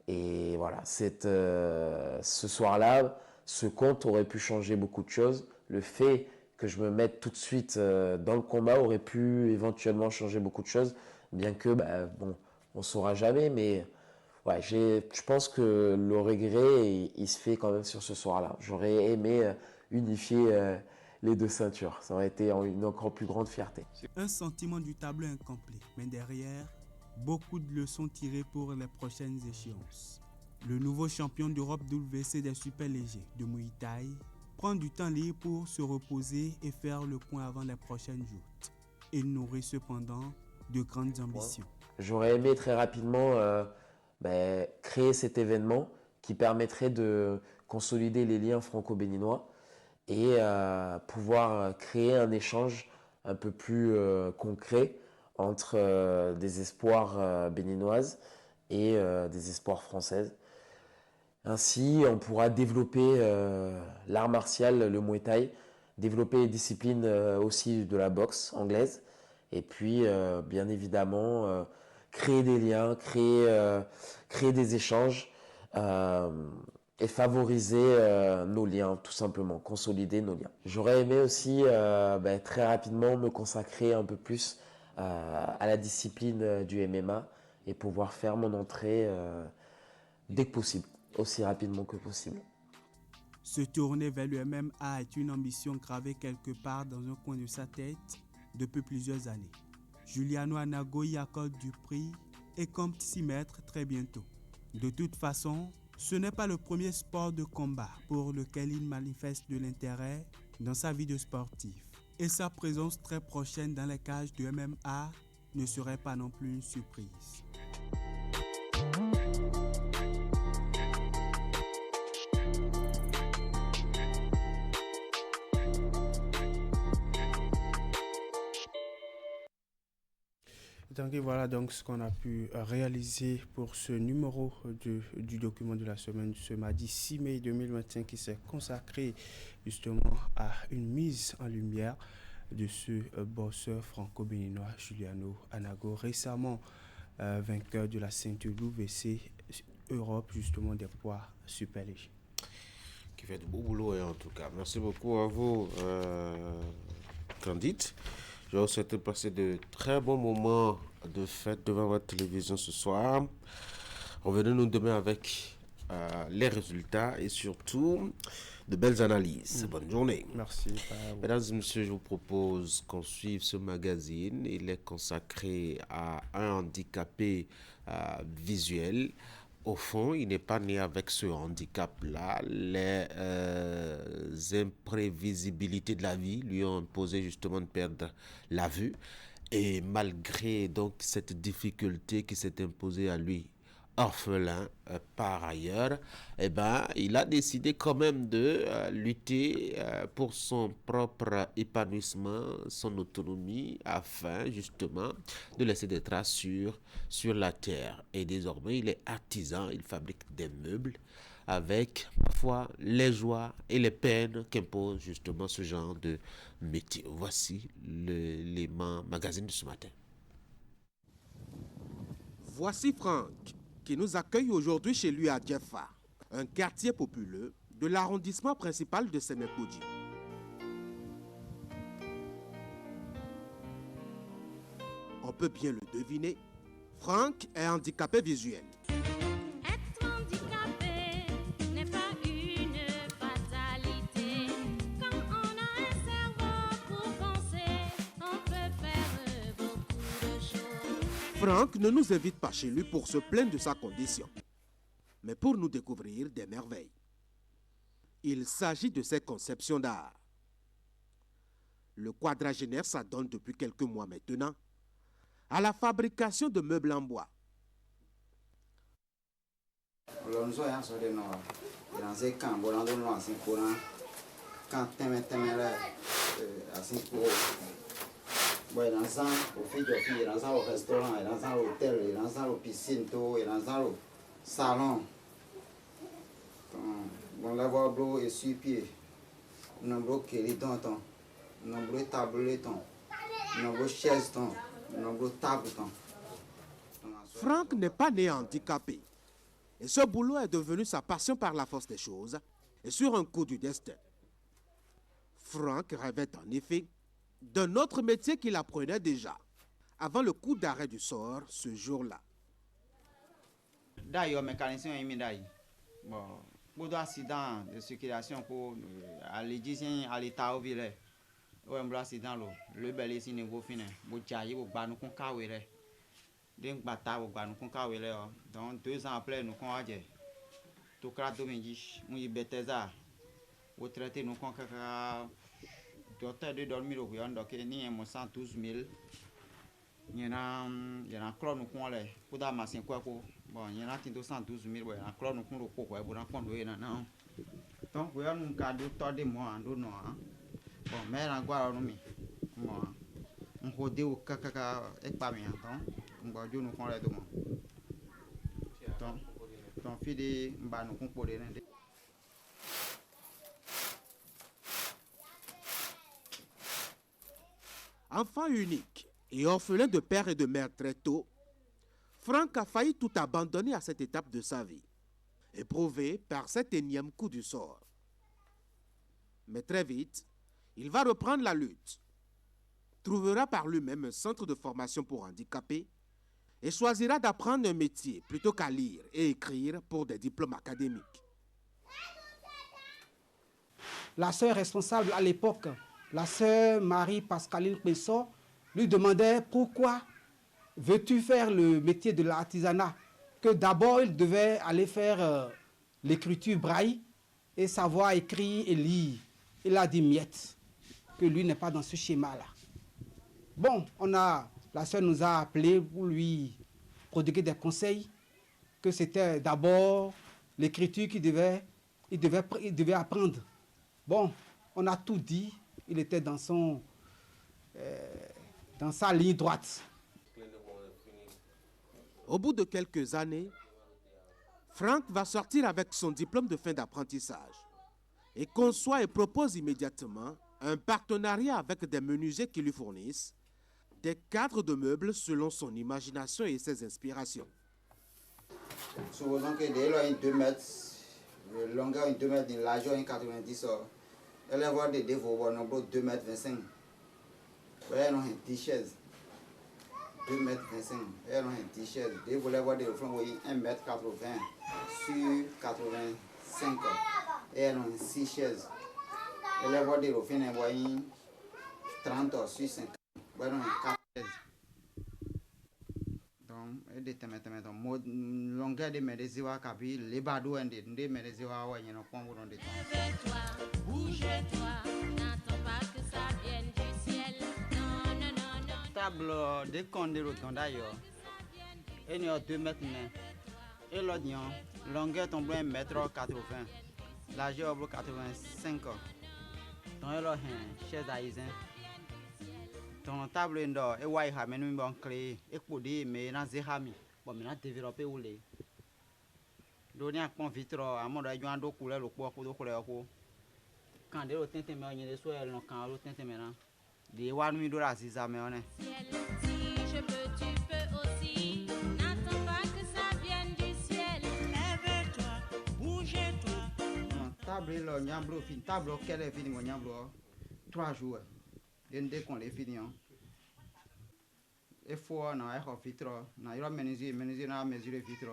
Et voilà, ce soir-là, ce compte aurait pu changer beaucoup de choses. Le fait que je me mette tout de suite dans le combat aurait pu éventuellement changer beaucoup de choses, bien que, on ne saura jamais. Mais ouais, je pense que le regret, il se fait quand même sur ce soir-là. J'aurais aimé unifier les deux ceintures. Ça aurait été une encore plus grande fierté. Un sentiment du tableau incomplet, mais derrière, beaucoup de leçons tirées pour les prochaines échéances. Le nouveau champion d'Europe WBC des super légers de Muay Thai prend du temps libre pour se reposer et faire le point avant les prochaines joutes. Il nourrit cependant de grandes ambitions. J'aurais aimé très rapidement créer cet événement qui permettrait de consolider les liens franco-béninois et pouvoir créer un échange un peu plus concret entre des espoirs béninoises et des espoirs françaises. Ainsi, on pourra développer l'art martial, le Muay Thai, développer les disciplines aussi de la boxe anglaise, et puis bien évidemment créer des liens, créer des échanges et favoriser nos liens, tout simplement, consolider nos liens. J'aurais aimé aussi très rapidement me consacrer un peu plus à la discipline du MMA et pouvoir faire mon entrée dès que possible, aussi rapidement que possible. Se tourner vers le MMA est une ambition gravée quelque part dans un coin de sa tête depuis plusieurs années. Juliano Anago y accorde du prix et compte s'y mettre très bientôt. De toute façon, ce n'est pas le premier sport de combat pour lequel il manifeste de l'intérêt dans sa vie de sportif. Et sa présence très prochaine dans les cages de MMA ne serait pas non plus une surprise. Donc voilà donc ce qu'on a pu réaliser pour ce numéro du document de la semaine, ce mardi 6 mai 2021 qui s'est consacré justement à une mise en lumière de ce boxeur franco-béninois Juliano Anago, récemment vainqueur de la ceinture WC Europe justement des poids super légers. Qui fait de beau boulot en tout cas. Merci beaucoup à vous, Candide. Je vous souhaite de passer de très bons moments de fête devant votre télévision ce soir. Revenez-nous demain avec les résultats et surtout de belles analyses. Bonne journée. Merci. Mesdames et messieurs, je vous propose qu'on suive ce magazine. Il est consacré à un handicapé visuel. Au fond, il n'est pas né avec ce handicap-là. Les imprévisibilités de la vie lui ont imposé justement de perdre la vue. Et malgré donc cette difficulté qui s'est imposée à lui, orphelin par ailleurs, il a décidé quand même de lutter pour son propre épanouissement, son autonomie, afin justement de laisser des traces sur la terre. Et désormais, il est artisan, il fabrique des meubles avec parfois les joies et les peines qu'impose justement ce genre de métier. Voici l'élément magazine de ce matin. Voici Franck, qui nous accueille aujourd'hui chez lui à Djefa, un quartier populeux de l'arrondissement principal de Sénépoudi. On peut bien le deviner, Franck est handicapé visuel. Être handicapé n'est pas une fatalité. Quand on a un cerveau pour penser, on peut faire beaucoup de choses. Franck ne nous invite pas chez lui pour se plaindre de sa condition, mais pour nous découvrir des merveilles. Il s'agit de ses conceptions d'art. Le quadragénaire s'adonne depuis quelques mois maintenant à la fabrication de meubles en bois. Salon, bon lavabo essuie-pied, nombreux kéridons, nombreux tablettons, nombreux chaises-tons, nombreux tables-tons. Franck n'est pas né handicapé. Et ce boulot est devenu sa passion par la force des choses et sur un coup du destin. Franck rêvait en effet d'un autre métier qu'il apprenait déjà, avant le coup d'arrêt du sort ce jour-là. D'ailleurs, mécanicien est mis d'ailleurs. Bon, pour accident de circulation pour aller dire à l'état au village. Ouais, un accident le bel ici niveau fini. Pour jaillir au bas nous qu'on kawele. D'un bata au bas nous qu'on kawele. Donc 2 ans après nous qu'on a dit. Tout cas domingi, nous y beteza. Au traité nous qu'on kaka. Docteur de dormir au bouillon donc ni 112 000. Il y en a clone nous qu'on les. Pour da machine quoi quoi. Bon, il y en a qui ont 112 000, il y a un clone qui ont beaucoup, il y a un clone qui ont donc, il y a un cas de mois, bon, mais il y a un cas de mois. On peut dire que c'est pas bien, donc, on va dire que nous avons donc, fille de nous composer. Enfant unique et orphelin de père et de mère très tôt, Franck a failli tout abandonner à cette étape de sa vie, éprouvé par cet énième coup du sort. Mais très vite, il va reprendre la lutte, trouvera par lui-même un centre de formation pour handicapés et choisira d'apprendre un métier plutôt qu'à lire et écrire pour des diplômes académiques. La sœur responsable à l'époque, la sœur Marie-Pascaline Pessot, lui demandait pourquoi veux-tu faire le métier de l'artisanat, que d'abord il devait aller faire l'écriture braille et savoir écrire et lire. Il a dit miette, que lui n'est pas dans ce schéma-là. Bon, la sœur nous a appelés pour lui prodiguer des conseils, que c'était d'abord l'écriture qu'il devait apprendre. Bon, on a tout dit, il était dans sa ligne droite. Au bout de quelques années, Franck va sortir avec son diplôme de fin d'apprentissage et conçoit et propose immédiatement un partenariat avec des menuisiers qui lui fournissent des cadres de meubles selon son imagination et ses inspirations. Supposons que dès là, 2 mètres, de longueur 2 mètres, de largeur 90, elle va avoir des déveaux, nombre 2 mètres 25. Elle a une 10 chaises. 2 mètres 25. Elle a une 10 chaises. Dès vous avoir des reflets, 1 mètre 80 sur 85. Elle a une 6 chaises. Elle va avoir des reflets, 30 sur 50. Elle a une 4 chaises. Donc, longueur de mes désirs, les badous, des mes désirs, il y a un point où on détend. Bouge-toi, n'attends pas que ça vienne du ciel. Non, non, non, non. Table de condé d'ailleurs. Il y a 2 mètres. Et l'autre, longueur tombe 1 mètre 80. Largeur 85. Donc, il y a une chaise à isin. Ton table d'or, et ouais, il y a un clé. Et pour dire, mais il y a un bon, mais il y a développé où les. Donc, il y a un vitre, à mon avis, il y a un couleur, le poids, le couleur. Quand les autres t'aiment, il y a des soins, quand les autres t'aiment, des warmi de la ziza, mais on est. Si je peux, tu peux aussi. N'attends pas que ça vienne du ciel. Lève-toi, bouge-toi. Table, il y a un bleu fin. Table, quelle est finie, il y a un bleu. 3 jours. Et dès qu'on les finit, il faut un vitre. Il y a menuisier, na mesure vitre.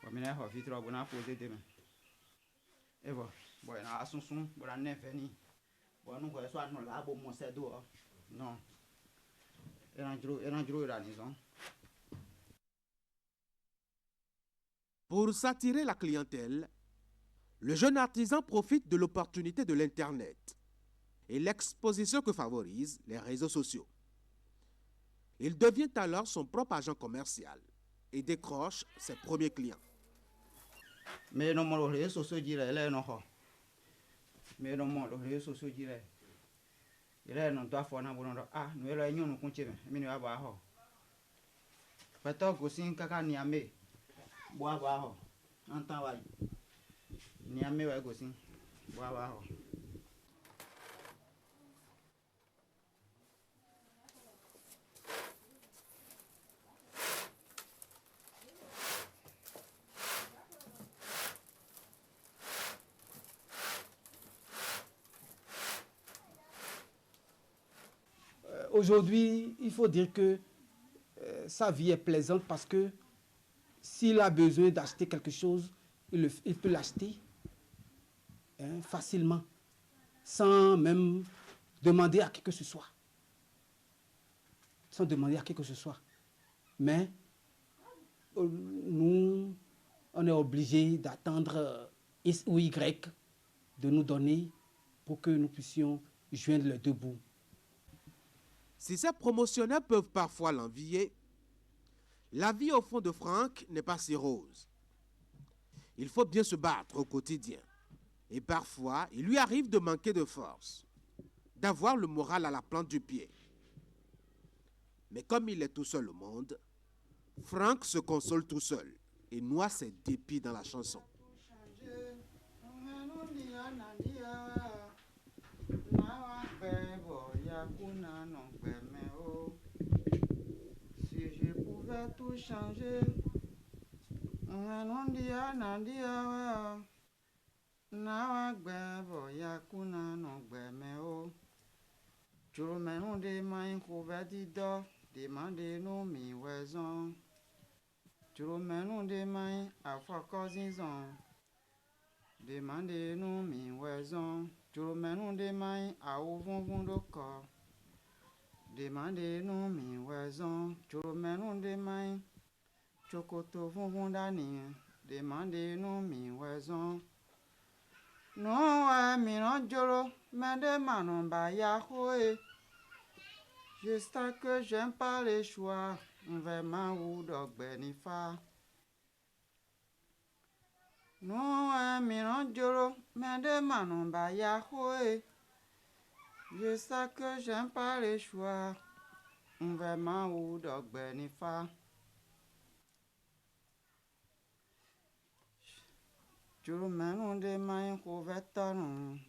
On a un vitre, on a posé demain. Et voilà. Bon, on a son, on a neuf fini. Bon, nous voyons soit nous là, bon, mon c'est d'eau. Non. Et un jour, la maison. Pour s'attirer la clientèle, le jeune artisan profite de l'opportunité de l'Internet et l'exposition que favorisent les réseaux sociaux. Il devient alors son propre agent commercial et décroche ses premiers clients. Mais non, les réseaux sociaux disent, non. Mais non, les réseaux sociaux disent, il est non, toi, nous allons nous continuer, mais nous allons peut-être aussi, caca niamé, bois, entend, niamé, aussi, bois. Aujourd'hui, il faut dire que sa vie est plaisante parce que s'il a besoin d'acheter quelque chose, il peut l'acheter facilement, sans même demander à qui que ce soit. Sans demander à qui que ce soit. Mais nous, on est obligé d'attendre X ou Y de nous donner pour que nous puissions joindre les deux bouts. Si ces promotionnaires peuvent parfois l'envier, La vie au fond de Franck n'est pas si rose. Il faut bien se battre au quotidien. Et parfois, il lui arrive de manquer de force, d'avoir le moral à la plante du pied. Mais comme il est tout seul au monde, Franck se console tout seul et noie ses dépits dans la chanson. Si je pouvais tout changer, demandez-nous mi raison. Demandez-nous mi raison. Demandez-nous mi raison. Chocoto dani. Demandez-nous mi raison. Non, mi non jolo, mais de manon ba ya hoe. Juste que j'aime pas les choix, vraiment ou dog benifa. Non, mi non jolo, mais de manon ba ya hoe. Juste que j'aime pas les choix, vraiment ou dog benifa. Demandez-nous des mains couvertes,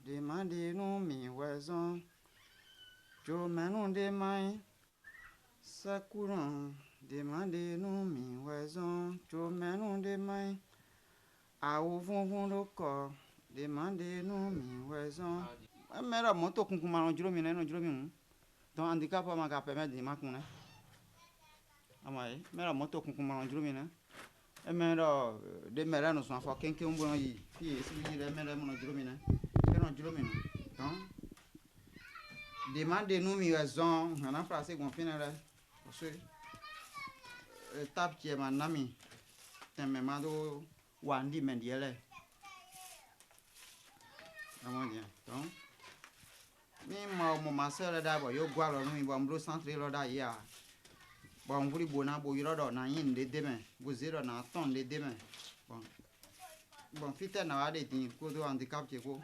demandez-nous mi raison. Demandez-nous des mains courant, demandez-nous mi raison. Demandez-nous des mains à ouvrir le corps, demandez-nous mi raison. Mais la moto qu'on commande en juromine, non juromine. Donc handicap pas m'a permettre de m'accompagner. Mais la moto qu'on commande en juromine. Mais des mères nous sont fort quelqu'un bon y puis si les mères mon juromine. Que non juromine. Donc demandez-nous mi raison, on a français qu'on finit là. Parce que tape qui est mon ami. T'es même ado wandi mendiele. Comment dire? Donc ni ma soeur d'abord yo gwa lo nu bo mbro centre lo da ya. Bon vuri bona bo yiro do na yin de demain. Bo zero na ton de demain. Bon fite na wa de tin ko do handicap che ko.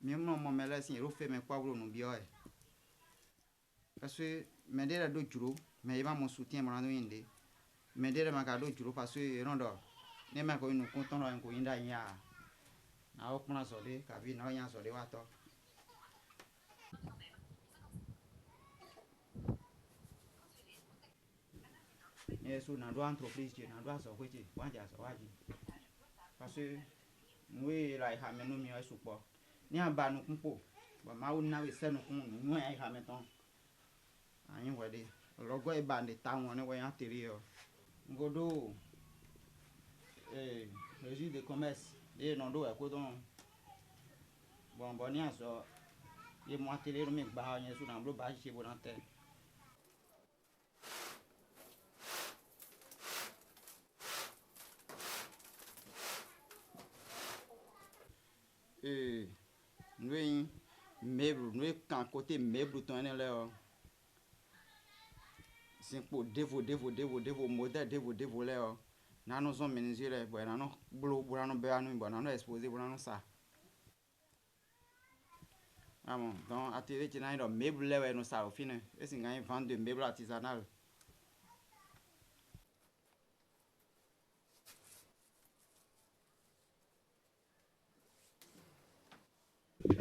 Mi mo mo mele sin ro fe me kwa bro no bio e. Parce que me de do juro, me va mon soutien mo na inde. Me de ma ka do juro parce que rondo. Ne ma ko inu konton ro en ko inda ya. Na o kuna so de ka bi na yan so de wa to. Yesu na do entreprise na do so kweti wanja so waji parce que we like ha menu mi esu po ni aba nu kunpo ba ma wo na we se nu kun nu ai ha meton ayin wede logo e ba de ta won ni we yan tere o ngodo registre de commerce de non do e ko don bon ni aso ye mo tere mi gba yen su na bro ba se bo na te. Nous meuble nous quand côté meuble ton là c'est pour dévo modèle dévo là na nous sommes menuisiers là bon na no blo no be anu bon na no exposer bon na ça ah bon donc atelier qui na meuble là nous ça au fin et c'est gagne vente de meubles artisanal.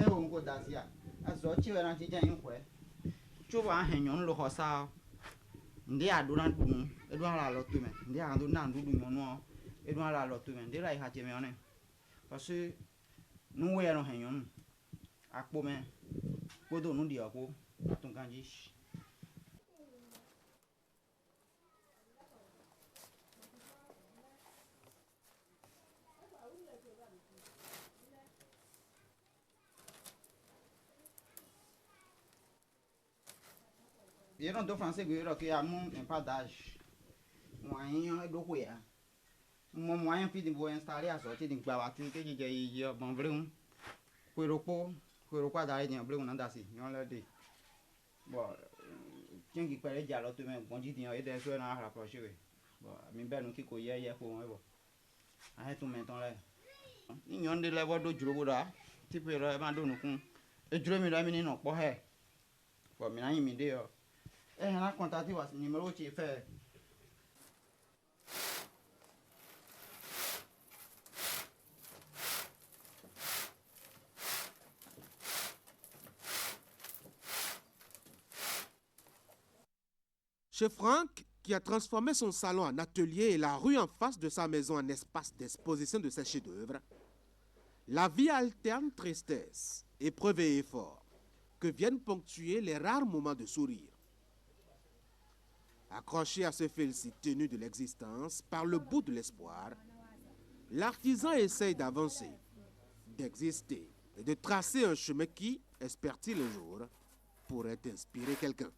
On go dasia azo chiwe na chi jan kwe chuba henyon lo hosa ndi aduna dun edu ala lo tu me ndi adu na ndu dun no edu ala lo tu me ndi lai ha che me one parce que nu we no henyon akpo me kodo nu di akpo atun kanji. Il y a des Français qui ont pas d'âge. Moyen de quoi? Mon moyen puis de vous installer à sortir d'une bavature que j'ai bon vrai. Pour quoi d'aller dans le monde d'assez. On l'a dit. Bon, tiens qui paraît déjà l'autre même. Bon dit il y a des choses à rapprocher. Bon, mi ben qui koye ye ko bon. Ah tout maintenant là. Ni nyonde le vodo jurobo da. Ti pe ro e ma do nukun. E juro mi la mi ni no po he. Bon, mi na yin mi de yo. E na contacter wa numéro ti fait. Chez Franck, qui a transformé son salon en atelier et la rue en face de sa maison en espace d'exposition de ses chefs-d'œuvre, la vie alterne tristesse, épreuve et effort, que viennent ponctuer les rares moments de sourire. Accroché à ce fil-ci tenu de l'existence par le bout de l'espoir, l'artisan essaye d'avancer, d'exister et de tracer un chemin qui, espère-t-il un jour, pourrait inspirer quelqu'un.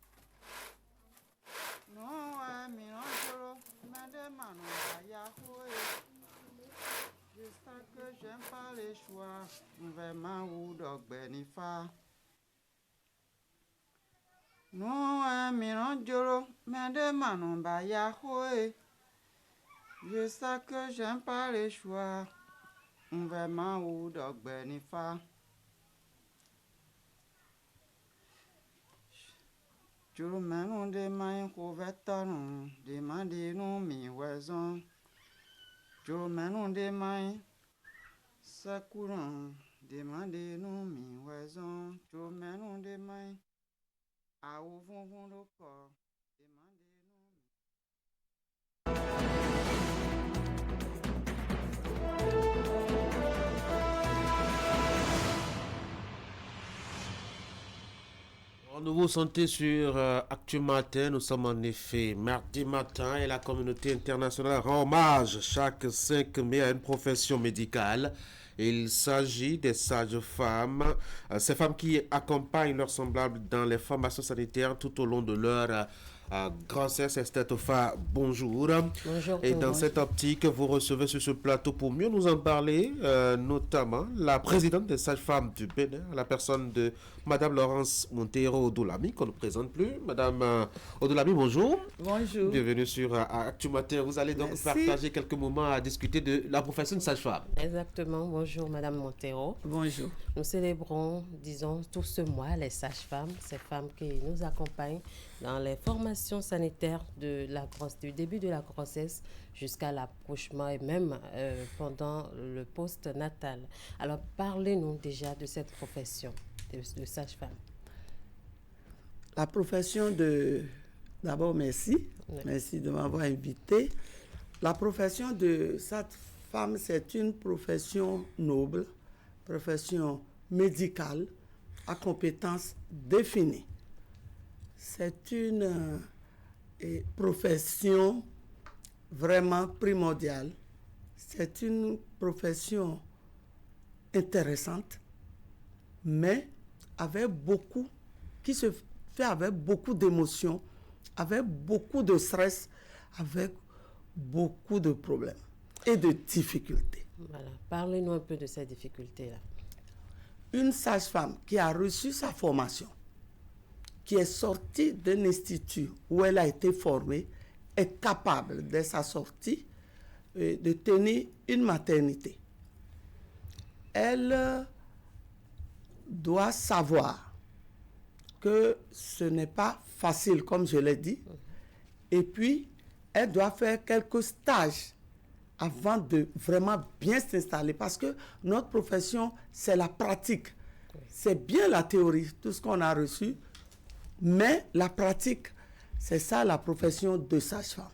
Jusqu'à que j'aime pas les choix, vraiment ou d'Ogbenifá. Non, minon joro, mais de manon ba Yahweh. Jusqu'à que j'aime pas les choix, vraiment ou d'Ogbenifá. Joro menon de main couverton, demandez nous mi raison. Joro menon de main, sa courant, demandez nous mi raison. Joro menon de main, a ou vont le corps. Nouveau santé sur Actu Matin. Nous sommes en effet mardi matin et la communauté internationale rend hommage chaque 5 mai à une profession médicale. Il s'agit des sages-femmes, ces femmes qui accompagnent leurs semblables dans les formations sanitaires tout au long de leur grossesse. Esther Tofa, bonjour. Bonjour. Et dans cette optique, vous recevez sur ce plateau pour mieux nous en parler, notamment la présidente des sages-femmes du Bénin, la personne de Madame Laurence Montero Odolami, qu'on ne présente plus. Madame Odolami, bonjour. Bonjour. Bienvenue sur Actu Matin. Vous allez donc partager quelques moments à discuter de la profession de sage-femme. Exactement. Bonjour, Madame Montero. Bonjour. Nous célébrons, disons, tout ce mois les sages-femmes, ces femmes qui nous accompagnent dans les formations sanitaires du début de la grossesse jusqu'à l'accouchement et même pendant le post-natal. Alors, parlez-nous déjà de cette profession de sage-femme. La profession de... D'abord, merci. Oui. Merci de m'avoir invité. La profession de sage-femme, c'est une profession noble, profession médicale à compétences définies. C'est une profession vraiment primordiale. C'est une profession intéressante, mais qui se fait avec beaucoup d'émotions, avec beaucoup de stress, avec beaucoup de problèmes et de difficultés. Voilà. Parlez-nous un peu de ces difficultés-là. Une sage-femme qui a reçu sa formation, qui est sortie d'un institut où elle a été formée, est capable, dès sa sortie, de tenir une maternité. Elle doit savoir que ce n'est pas facile, comme je l'ai dit, et puis elle doit faire quelques stages avant de vraiment bien s'installer, parce que notre profession, c'est la pratique. C'est bien la théorie, tout ce qu'on a reçu, mais la pratique, c'est ça la profession de sage-femme.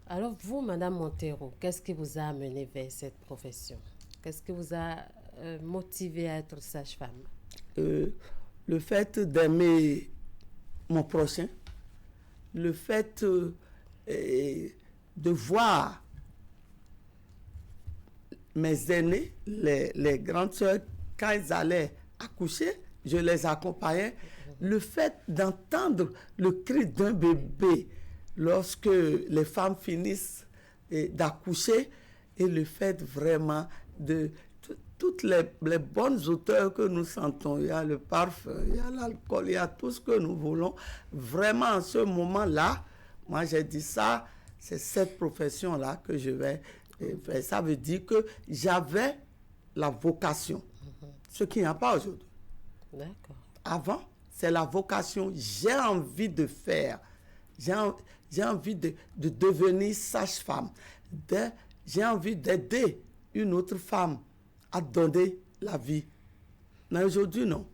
Alors vous, Madame Montero, qu'est-ce qui vous a amené vers cette profession? Qu'est-ce qui vous a motivé à être sage-femme? Le fait d'aimer mon prochain, le fait de voir mes aînés, les grandes sœurs, quand ils allaient accoucher, je les accompagnais. Le fait d'entendre le cri d'un bébé lorsque les femmes finissent d'accoucher, et le fait vraiment de toutes les bonnes odeurs que nous sentons, il y a le parfum, il y a l'alcool, il y a tout ce que nous voulons. Vraiment, en ce moment-là, moi j'ai dit ça, c'est cette profession-là que je vais faire. Ça veut dire que j'avais la vocation, ce qu'il n'y a pas aujourd'hui. D'accord. Avant, c'est la vocation. J'ai envie de faire. J'ai envie de devenir sage-femme. J'ai envie d'aider une autre femme à donner la vie. Mais aujourd'hui, non.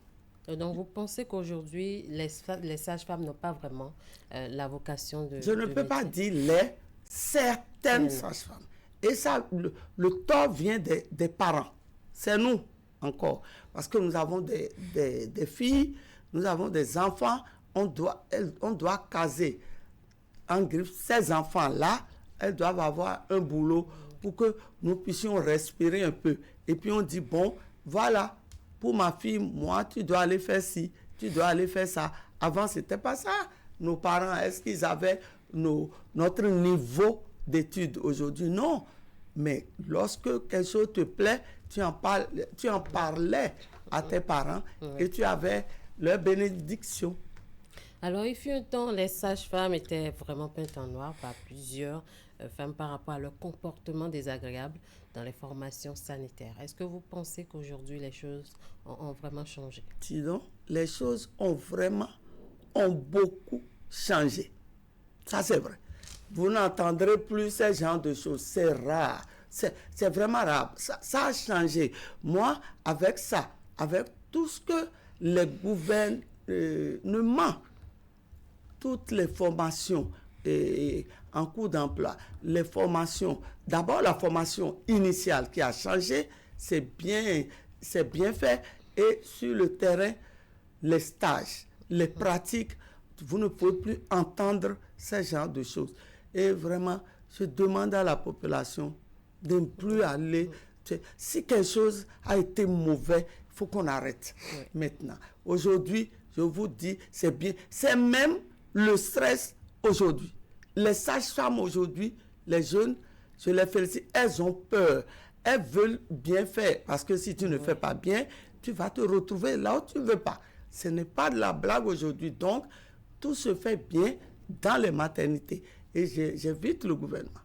Donc, vous pensez qu'aujourd'hui, les sages-femmes n'ont pas vraiment la vocation de... Je ne peux pas dire certaines sages-femmes. Et ça, le tort vient des parents. C'est nous, encore. Parce que nous avons des filles, nous avons des enfants, on doit caser en griffe ces enfants-là, elles doivent avoir un boulot pour que nous puissions respirer un peu. Et puis on dit, bon, voilà, pour ma fille, moi, tu dois aller faire ci, tu dois aller faire ça. Avant, ce n'était pas ça. Nos parents, est-ce qu'ils avaient notre niveau d'études aujourd'hui? Non. Mais lorsque quelque chose te plaît, tu en parlais à tes parents et tu avais leur bénédiction. Alors, il fut un temps, les sages-femmes étaient vraiment peintes en noir par plusieurs femmes par rapport à leur comportement désagréable dans les formations sanitaires. Est-ce que vous pensez qu'aujourd'hui, les choses ont vraiment changé? Disons, les choses ont beaucoup changé. Ça, c'est vrai. Vous n'entendrez plus ce genre de choses. C'est rare. C'est vraiment rare. Ça a changé. Moi, avec ça, avec tout ce que les gouvernements, toutes les formations en cours d'emploi, les formations, d'abord la formation initiale qui a changé, c'est bien fait. Et sur le terrain, les stages, les pratiques, vous ne pouvez plus entendre ce genre de choses. Et vraiment, je demande à la population de ne plus aller. Si quelque chose a été mauvais, il faut qu'on arrête maintenant. Aujourd'hui, je vous dis, c'est bien. C'est même le stress aujourd'hui. Les sages-femmes aujourd'hui, les jeunes, je les félicite, elles ont peur. Elles veulent bien faire. Parce que si tu ne fais pas bien, tu vas te retrouver là où tu ne veux pas. Ce n'est pas de la blague aujourd'hui. Donc, tout se fait bien dans les maternités. Et j'invite le gouvernement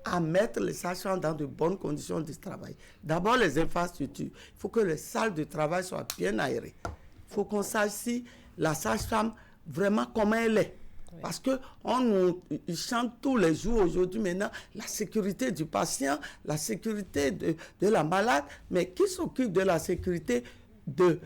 à mettre les sages-femmes dans de bonnes conditions de travail. D'abord, les infrastructures. Il faut que les salles de travail soient bien aérées. Il faut qu'on sache si la sage-femme, vraiment, comment elle est. Parce qu'on nous chante tous les jours aujourd'hui maintenant la sécurité du patient, la sécurité de la malade, mais qui s'occupe de la sécurité du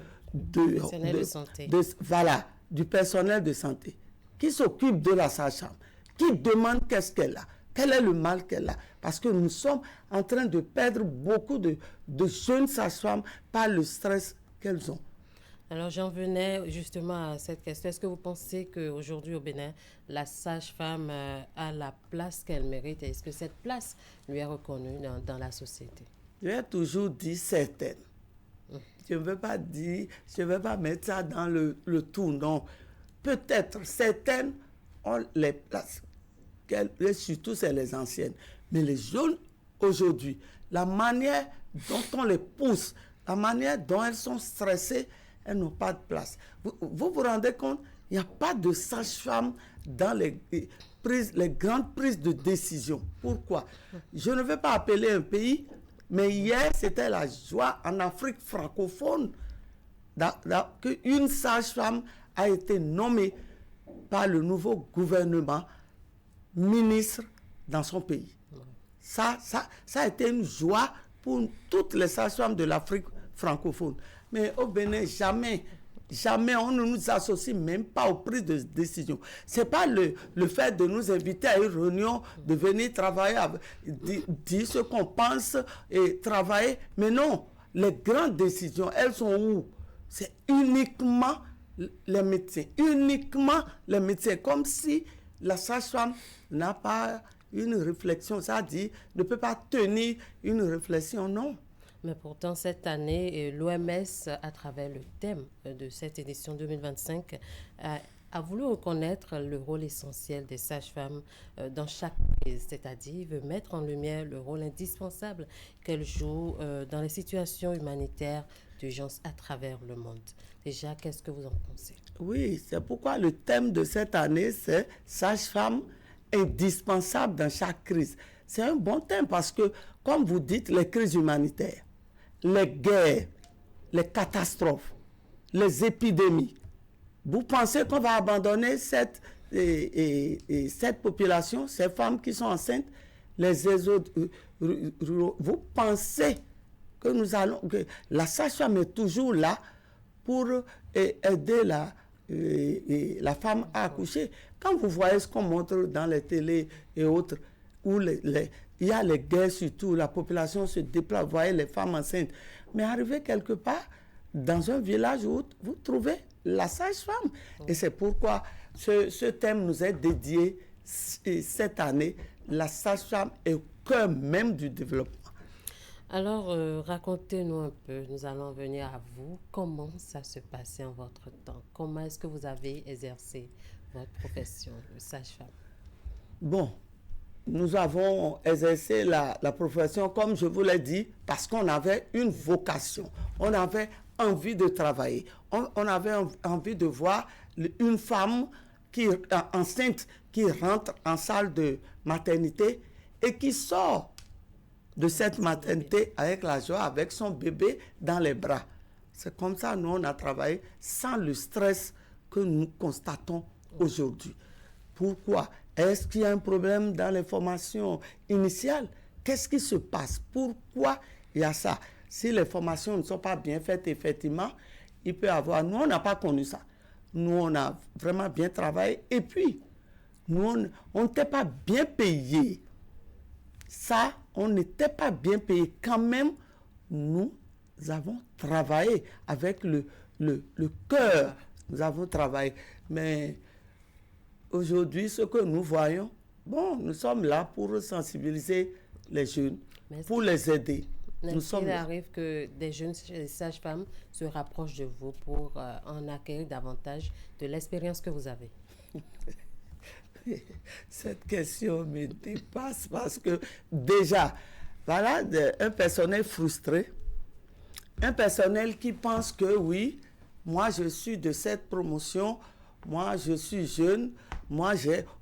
personnel de santé? Qui s'occupe de la sage-femme? Qui demande qu'est-ce qu'elle a? Quel est le mal qu'elle a? Parce que nous sommes en train de perdre beaucoup de jeunes sages-femmes par le stress qu'elles ont. Alors, j'en venais justement à cette question. Est-ce que vous pensez qu'aujourd'hui au Bénin, la sage-femme a la place qu'elle mérite? Est-ce que cette place lui est reconnue dans la société? J'ai toujours dit certaines. Je ne veux pas dire, je ne veux pas mettre ça dans le tout, non. Peut-être certaines ont les places, surtout c'est les anciennes. Mais les jeunes aujourd'hui, la manière dont on les pousse, la manière dont elles sont stressées, elles n'ont pas de place. Vous vous rendez compte, il n'y a pas de sage-femme dans les grandes prises de décision. Pourquoi? Je ne vais pas appeler un pays, mais hier, c'était la joie en Afrique francophone qu'une sage-femme a été nommée par le nouveau gouvernement ministre dans son pays. Ça a été une joie pour toutes les sages-femmes de l'Afrique francophone. Mais au Bénin, jamais on ne nous associe même pas aux prises de décision. Ce n'est pas le fait de nous inviter à une réunion, de venir travailler, dire ce qu'on pense et travailler. Mais non, les grandes décisions, elles sont où? C'est uniquement les médecins. Uniquement les médecins. Comme si la sage-femme n'a pas une réflexion, c'est-à-dire ne peut pas tenir une réflexion, non. Mais pourtant, cette année, l'OMS, à travers le thème de cette édition 2025, a voulu reconnaître le rôle essentiel des sages-femmes dans chaque crise, c'est-à-dire veut mettre en lumière le rôle indispensable qu'elles jouent dans les situations humanitaires d'urgence à travers le monde. Déjà, qu'est-ce que vous en pensez? Oui, c'est pourquoi le thème de cette année, c'est « Sage-femme indispensable dans chaque crise. C'est un bon thème parce que, comme vous dites, les crises humanitaires, les guerres, les catastrophes, les épidémies, vous pensez qu'on va abandonner cette population, ces femmes qui sont enceintes, les autres, vous pensez que la sage-femme est toujours là pour aider la femme à accoucher. Quand vous voyez ce qu'on montre dans les télés et autres, où il y a les guerres surtout, la population se déplace, vous voyez les femmes enceintes. Mais arrivez quelque part, dans un village où vous trouvez la sage-femme. Et c'est pourquoi ce thème nous est dédié cette année. La sage-femme est au cœur même du développement. Alors, racontez-nous un peu, nous allons venir à vous. Comment ça se passait en votre temps? Comment est-ce que vous avez exercé votre profession de sage-femme? Bon, nous avons exercé la profession, comme je vous l'ai dit, parce qu'on avait une vocation. On avait envie de travailler. On avait envie de voir une femme enceinte qui rentre en salle de maternité et qui sort de cette maternité avec la joie, avec son bébé dans les bras. C'est comme ça, nous, on a travaillé sans le stress que nous constatons aujourd'hui. Pourquoi? Est-ce qu'il y a un problème dans les formations initiales? Qu'est-ce qui se passe? Pourquoi il y a ça? Si les formations ne sont pas bien faites, effectivement, il peut y avoir... Nous, on n'a pas connu ça. Nous, on a vraiment bien travaillé. Et puis, nous, on n'était pas bien payés. Ça, on n'était pas bien payés. Quand même, nous avons travaillé avec le cœur. Nous avons travaillé. Mais aujourd'hui, ce que nous voyons, bon, nous sommes là pour sensibiliser les jeunes, pour les aider. Il arrive que des jeunes sages-femmes se rapprochent de vous pour en acquérir davantage de l'expérience que vous avez. Cette question me dépasse parce que déjà, voilà un personnel frustré, un personnel qui pense que oui, moi je suis de cette promotion, moi je suis jeune,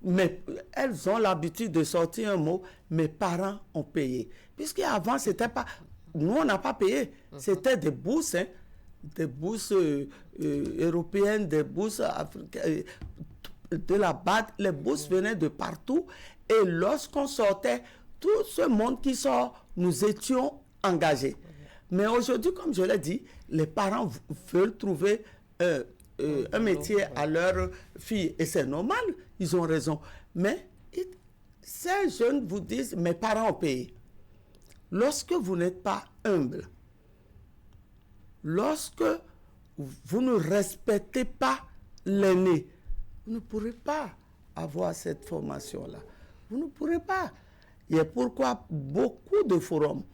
mais elles ont l'habitude de sortir un mot, mes parents ont payé. Puisqu'avant, c'était pas, nous on n'a pas payé, c'était des bourses, des bourses européennes, des bourses africaines, de la BAD, les bourses venaient de partout. Et lorsqu'on sortait, tout ce monde qui sort, nous étions engagés. Mais aujourd'hui, comme je l'ai dit, les parents veulent trouver un métier à leur fille. Et c'est normal, ils ont raison. Mais ces jeunes vous disent, mes parents ont payé. Lorsque vous n'êtes pas humble, lorsque vous ne respectez pas l'aîné, vous ne pourrez pas avoir cette formation-là. Vous ne pourrez pas. Et pourquoi beaucoup de forums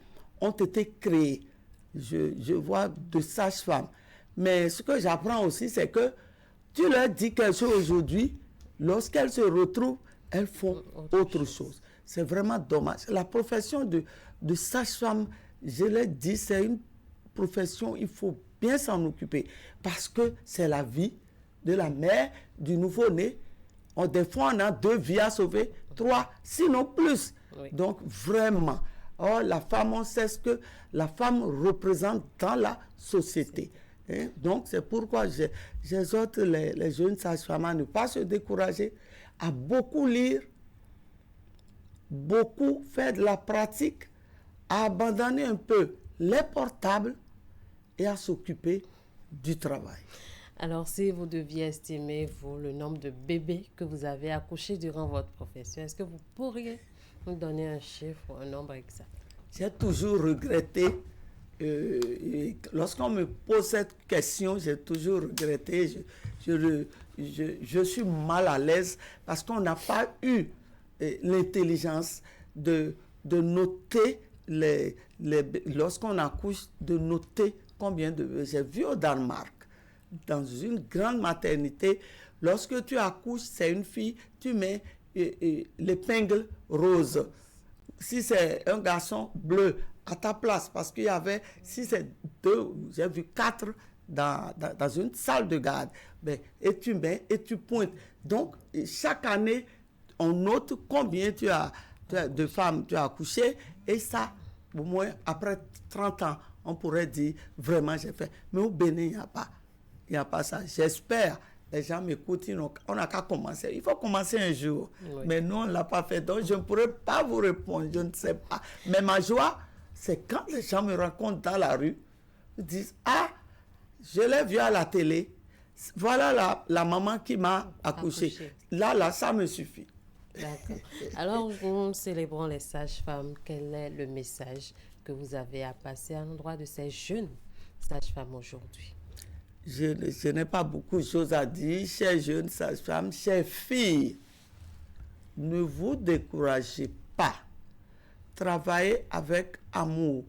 ont été créés. Je vois de sages-femmes. Mais ce que j'apprends aussi, c'est que tu leur dis quelque chose aujourd'hui, lorsqu'elles se retrouvent, elles font autre chose. C'est vraiment dommage. La profession de sage-femme, je l'ai dit, c'est une profession, il faut bien s'en occuper. Parce que c'est la vie de la mère, du nouveau-né. Des fois, on a 2 vies à sauver, 3, sinon plus. Oui. Donc, vraiment, la femme, on sait ce que la femme représente dans la société. Hein? Donc, c'est pourquoi j'exhorte les jeunes sages-femmes à ne pas se décourager, à beaucoup lire, beaucoup faire de la pratique, à abandonner un peu les portables et à s'occuper du travail. Alors, si vous deviez estimer, vous, le nombre de bébés que vous avez accouchés durant votre profession, est-ce que vous pourriez nous donner un chiffre, un nombre exact? J'ai toujours regretté, lorsqu'on me pose cette question, j'ai toujours regretté, je suis mal à l'aise parce qu'on n'a pas eu l'intelligence de noter, lorsqu'on accouche, de noter combien de bébés. J'ai vu au Danemark, dans une grande maternité, lorsque tu accouches, c'est une fille, tu mets l'épingle rose. Si c'est un garçon, bleu, à ta place. Parce qu'il y avait, si c'est 2, j'ai vu 4 dans une salle de garde. Et tu mets et tu pointes. Donc, chaque année, on note combien tu as de femmes tu as accouché, et ça, au moins, après 30 ans, on pourrait dire, vraiment, j'ai fait. Mais au Bénin, il n'y a pas ça. J'espère, les gens m'écoutent, on n'a qu'à commencer. Il faut commencer un jour. Oui. Mais nous, on ne l'a pas fait. Donc, je ne pourrais pas vous répondre, je ne sais pas. Mais ma joie, c'est quand les gens me rencontrent dans la rue, ils disent, ah, je l'ai vu à la télé. Voilà la maman qui m'a accouché. Là, ça me suffit. D'accord. Alors, nous célébrons les sages-femmes. Quel est le message que vous avez à passer à l'endroit de ces jeunes sages-femmes aujourd'hui? Je n'ai pas beaucoup de choses à dire. Chères jeunes sages-femmes, chères filles, ne vous découragez pas. Travaillez avec amour.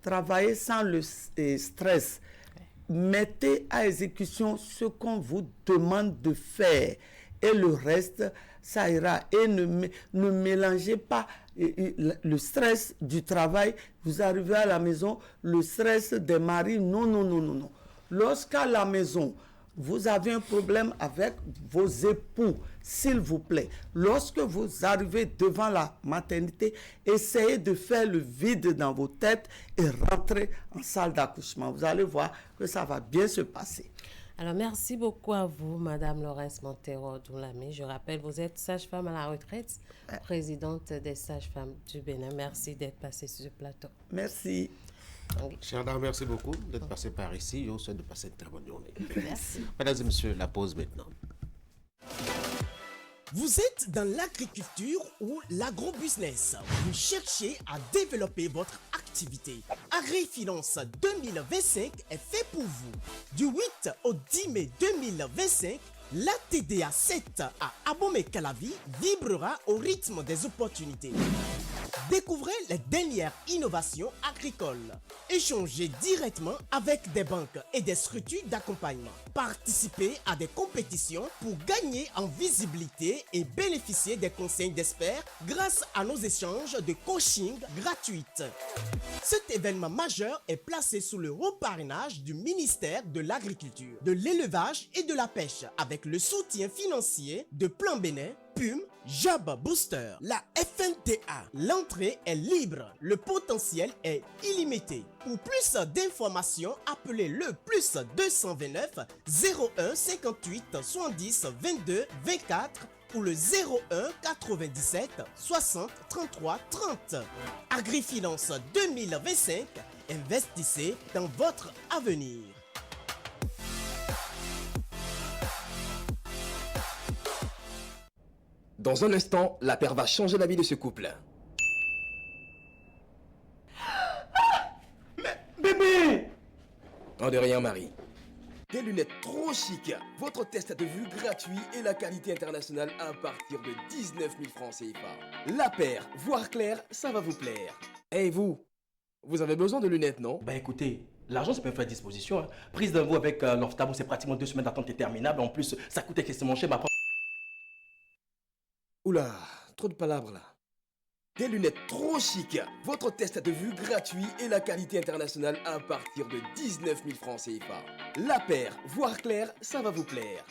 Travaillez sans le stress. Mettez à exécution ce qu'on vous demande de faire. Et le reste, ça ira. Et ne mélangez pas le stress du travail. Vous arrivez à la maison, le stress des maris. Non. Lorsqu'à la maison, vous avez un problème avec vos époux, s'il vous plaît, lorsque vous arrivez devant la maternité, essayez de faire le vide dans vos têtes et rentrez en salle d'accouchement. Vous allez voir que ça va bien se passer. Alors, merci beaucoup à vous, Madame Laurence Montero-Doulamé. Je rappelle, vous êtes sage-femme à la retraite, présidente des sages-femmes du Bénin. Merci d'être passée sur ce plateau. Merci. Chère dame, merci beaucoup d'être passé par ici. Je vous souhaite de passer une très bonne journée. Merci. Mesdames et messieurs, la pause maintenant. Vous êtes dans l'agriculture ou l'agro-business. Vous cherchez à développer votre activité. AgriFinance 2025 est fait pour vous. Du 8 au 10 mai 2025, la TDA 7 à Abomey-Calavi vibrera au rythme des opportunités. Découvrez les dernières innovations agricoles. Échangez directement avec des banques et des structures d'accompagnement. Participez à des compétitions pour gagner en visibilité et bénéficier des conseils d'experts grâce à nos échanges de coaching gratuits. Cet événement majeur est placé sous le haut parrainage du ministère de l'Agriculture, de l'Élevage et de la Pêche avec le soutien financier de Plan Bénin, PUM, Job Booster, la FNTA. L'entrée est libre, le potentiel est illimité. Pour plus d'informations, appelez le +229 01 58 70 22 24 ou le 01 97 60 33 30. AgriFinance 2025, investissez dans votre avenir. Dans un instant, la paire va changer la vie de ce couple. Mais bébé! Oh, de rien, Marie. Des lunettes trop chic. Votre test de vue gratuit et la qualité internationale à partir de 19 000 francs CFA. La paire, voir clair, ça va vous plaire. Et vous avez besoin de lunettes, non? Bah écoutez, l'argent c'est pas fait à disposition. Hein. Prise d'un vous avec l'Ophtalmo, c'est pratiquement 2 semaines d'attente interminable. En plus, ça coûte extrêmement cher. Oula, trop de palabres là. Des lunettes trop chic. Votre test de vue gratuit et la qualité internationale à partir de 19 000 francs CFA. La paire, voir clair, ça va vous plaire.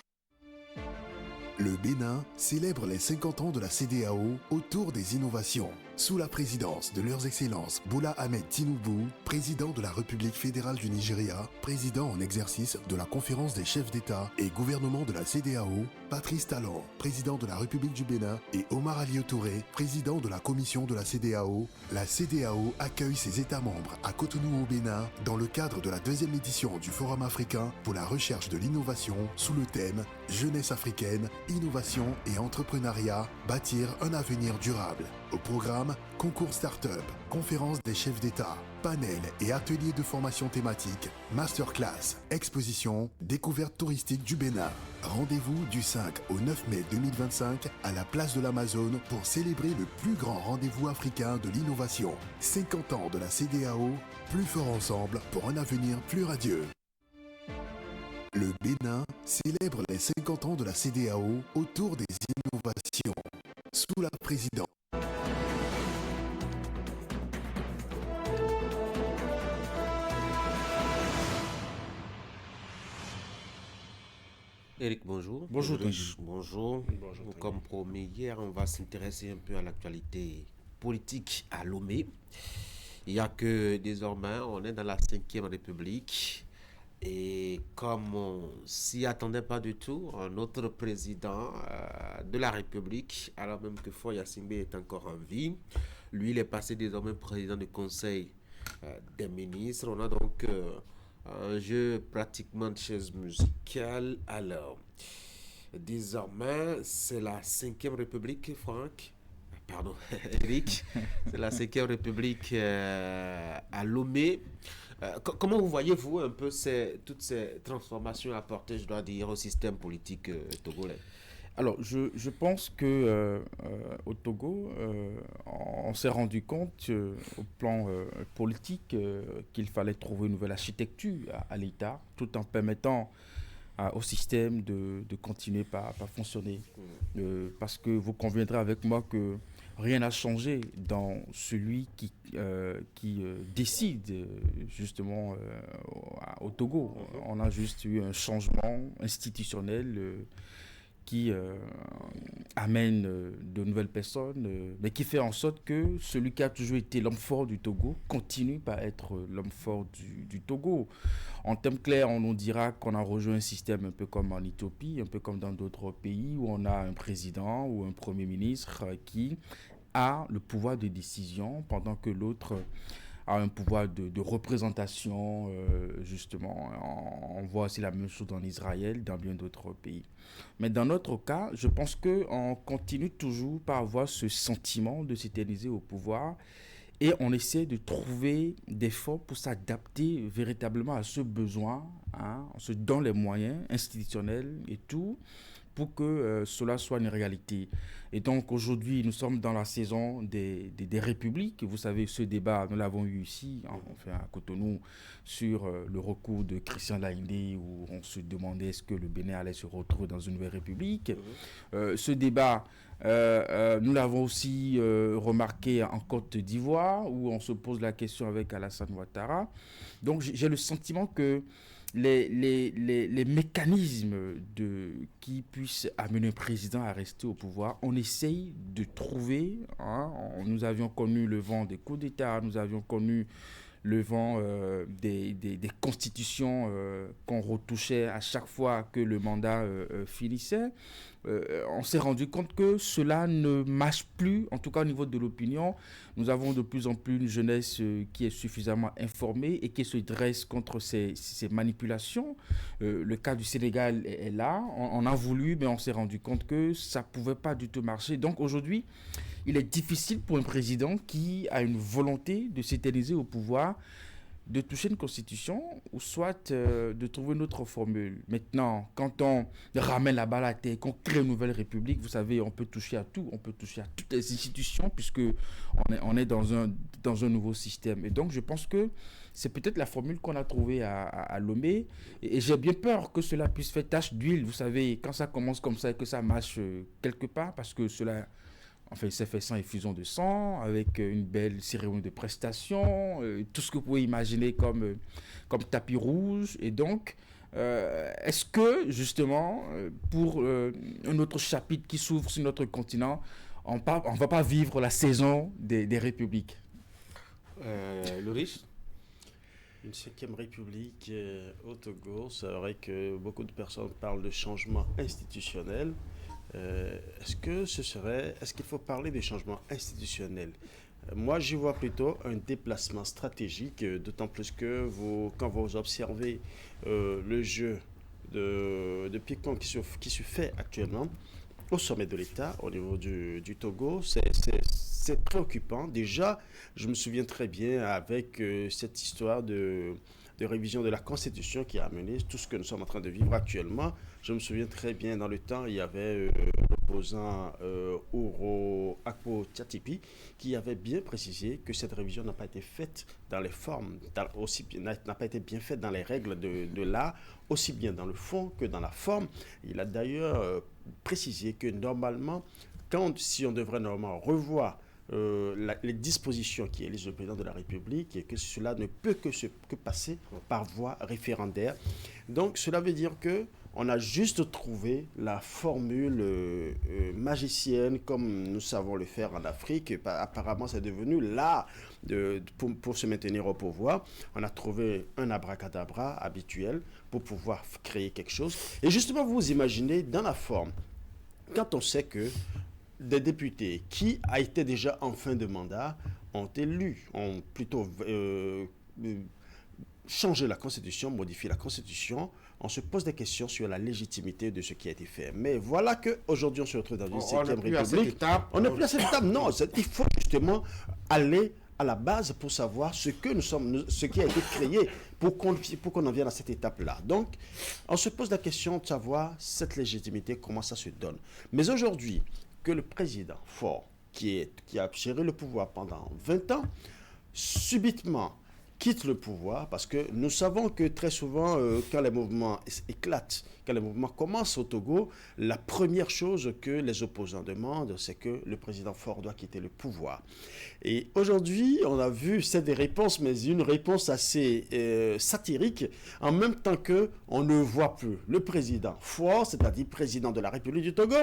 Le Bénin célèbre les 50 ans de la CEDEAO autour des innovations. Sous la présidence de leurs excellences Bola Ahmed Tinubu, président de la République fédérale du Nigeria, président en exercice de la conférence des chefs d'État et gouvernement de la CEDEAO, Patrice Talon, président de la République du Bénin, et Omar Alieu Touré, président de la commission de la CEDEAO accueille ses États membres à Cotonou au Bénin dans le cadre de la 2e édition du Forum africain pour la recherche de l'innovation sous le thème Jeunesse africaine, innovation et entrepreneuriat, bâtir un avenir durable. Au programme, concours start-up, conférences des chefs d'État, panels et ateliers de formation thématique, masterclass, exposition, découverte touristique du Bénin. Rendez-vous du 5 au 9 mai 2025 à la place de l'Amazone pour célébrer le plus grand rendez-vous africain de l'innovation. 50 ans de la CEDEAO, plus fort ensemble pour un avenir plus radieux. Le Bénin célèbre les 50 ans de la CEDEAO autour des innovations. Sous la présidence. Et Eric, bonjour. Bonjour, Ulrich, Tanguy. bonjour. Bonjour, Comme promis hier, on va s'intéresser un peu à l'actualité politique à Lomé. Il y a que désormais, on est dans la 5e République. Et comme on s'y attendait pas du tout, notre président de la République, alors même que Faure Gnassingbé est encore en vie, lui, il est passé désormais président du Conseil des ministres. On a donc un jeu pratiquement de chaise musicale. Alors, désormais, c'est la 5e République, Franck. Pardon, Eric. C'est la 5e République à Lomé. Comment vous voyez-vous un peu toutes ces transformations apportées, je dois dire, au système politique togolais? Alors, je pense que au Togo, on s'est rendu compte au plan politique qu'il fallait trouver une nouvelle architecture à l'État, tout en permettant au système de continuer par fonctionner. Parce que vous conviendrez avec moi que rien n'a changé dans celui qui décide justement au Togo. On a juste eu un changement institutionnel qui amène de nouvelles personnes, mais qui fait en sorte que celui qui a toujours été l'homme fort du Togo continue par être l'homme fort du Togo. En termes clairs, on nous dira qu'on a rejoint un système un peu comme en Éthiopie, un peu comme dans d'autres pays où on a un président ou un premier ministre qui a le pouvoir de décision pendant que l'autre a un pouvoir de représentation, justement. On voit aussi la même chose en Israël, dans bien d'autres pays. Mais dans notre cas, je pense qu'on continue toujours par avoir ce sentiment de s'éterniser au pouvoir et on essaie de trouver des formes pour s'adapter véritablement à ce besoin, on se donne les moyens institutionnels et tout, pour que cela soit une réalité. Et donc aujourd'hui, nous sommes dans la saison des républiques. Vous savez, ce débat, nous l'avons eu ici, enfin à Cotonou, sur le recours de Christian Laindé, où on se demandait est-ce que le Bénin allait se retrouver dans une nouvelle république. Ce débat, nous l'avons aussi remarqué en Côte d'Ivoire, où on se pose la question avec Alassane Ouattara. Donc j'ai le sentiment que les mécanismes qui puissent amener un président à rester au pouvoir, on essaye de trouver. Nous avions connu le vent des coups d'État, nous avions connu le vent des constitutions qu'on retouchait à chaque fois que le mandat finissait. On s'est rendu compte que cela ne marche plus, en tout cas au niveau de l'opinion. Nous avons de plus en plus une jeunesse qui est suffisamment informée et qui se dresse contre ces manipulations. Le cas du Sénégal est là. On a voulu, mais on s'est rendu compte que ça ne pouvait pas du tout marcher. Donc aujourd'hui, il est difficile pour un président qui a une volonté de s'éterniser au pouvoir de toucher une constitution ou soit de trouver une autre formule. Maintenant, quand on ramène la balle à terre, qu'on crée une nouvelle république, vous savez, on peut toucher à tout, on peut toucher à toutes les institutions puisque on est dans un nouveau système. Et donc, je pense que c'est peut-être la formule qu'on a trouvée à Lomé. Et j'ai bien peur que cela puisse faire tache d'huile. Vous savez, quand ça commence comme ça et que ça marche quelque part, parce que cela... Enfin, il s'est fait sans effusion de sang, avec une belle cérémonie de prestation, tout ce que vous pouvez imaginer comme tapis rouge. Et donc, est-ce que, justement, pour un autre chapitre qui s'ouvre sur notre continent, on ne va pas vivre la saison des républiques? Ulrich? Une 5e république au Togo, c'est vrai que beaucoup de personnes parlent de changement institutionnel. Est-ce qu'il faut parler des changements institutionnels? Moi, j'y vois plutôt un déplacement stratégique, d'autant plus que quand vous observez le jeu de ping-pong qui se fait actuellement au sommet de l'État, au niveau du Togo, c'est préoccupant. Déjà, je me souviens très bien avec cette histoire de révision de la Constitution qui a amené tout ce que nous sommes en train de vivre actuellement. Je me souviens très bien, dans le temps, il y avait l'opposant Uro Akpo Tchatipi qui avait bien précisé que cette révision n'a pas été faite dans les formes, n'a pas été bien faite dans les règles de l'art, aussi bien dans le fond que dans la forme. Il a d'ailleurs précisé que normalement, si on devrait normalement revoir les dispositions qui élisent le président de la République et que cela ne peut que passer par voie référendaire. Donc cela veut dire que On a juste trouvé la formule magicienne, comme nous savons le faire en Afrique. Apparemment, c'est devenu là pour se maintenir au pouvoir. On a trouvé un abracadabra habituel pour pouvoir créer quelque chose. Et justement, vous imaginez dans la forme, quand on sait que des députés qui a été déjà en fin de mandat ont plutôt changé la Constitution, modifié la Constitution, on se pose des questions sur la légitimité de ce qui a été fait. Mais voilà qu'aujourd'hui, on se retrouve dans une 5e République. On n'est plus à cette étape. Non, il faut justement aller à la base pour savoir ce que nous sommes, ce qui a été créé pour qu'on en vienne à cette étape-là. Donc, on se pose la question de savoir cette légitimité, comment ça se donne. Mais aujourd'hui, que le président fort, qui a géré le pouvoir pendant 20 ans, subitement quitte le pouvoir, parce que nous savons que très souvent, quand les mouvements éclatent, quand les mouvements commencent au Togo, la première chose que les opposants demandent, c'est que le président fort doit quitter le pouvoir. Et aujourd'hui, on a vu, c'est des réponses, mais une réponse assez satirique, en même temps qu'on ne voit plus le président fort, c'est-à-dire président de la République du Togo,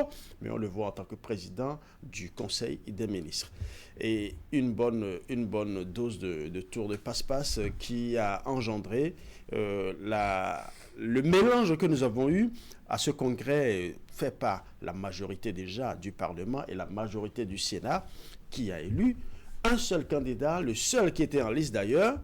mais on le voit en tant que président du Conseil des ministres. Et une bonne dose de tour de passe-passe qui a engendré le mélange que nous avons eu à ce congrès fait par la majorité déjà du Parlement et la majorité du Sénat qui a élu un seul candidat, le seul qui était en liste d'ailleurs,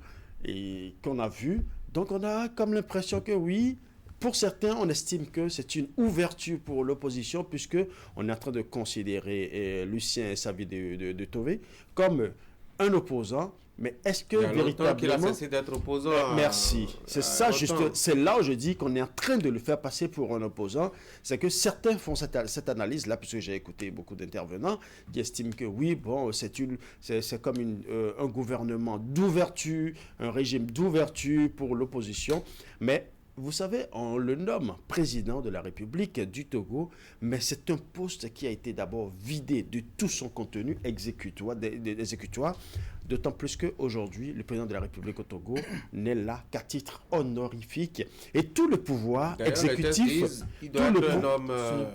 et qu'on a vu. Donc on a comme l'impression que oui, pour certains, on estime que c'est une ouverture pour l'opposition puisque on est en train de considérer Lucien Savi de Tové comme un opposant. Mais est-ce que véritablement... qu'il a cessé d'être opposant. Merci. C'est ça, c'est là où je dis qu'on est en train de le faire passer pour un opposant. C'est que certains font cette analyse-là, puisque j'ai écouté beaucoup d'intervenants qui estiment que oui, bon, c'est comme un gouvernement d'ouverture, un régime d'ouverture pour l'opposition. Mais vous savez, on le nomme président de la République du Togo, mais c'est un poste qui a été d'abord vidé de tout son contenu exécutoire, d'autant plus qu'aujourd'hui, le président de la République au Togo n'est là qu'à titre honorifique. Et tout le pouvoir exécutif... Il doit être un homme,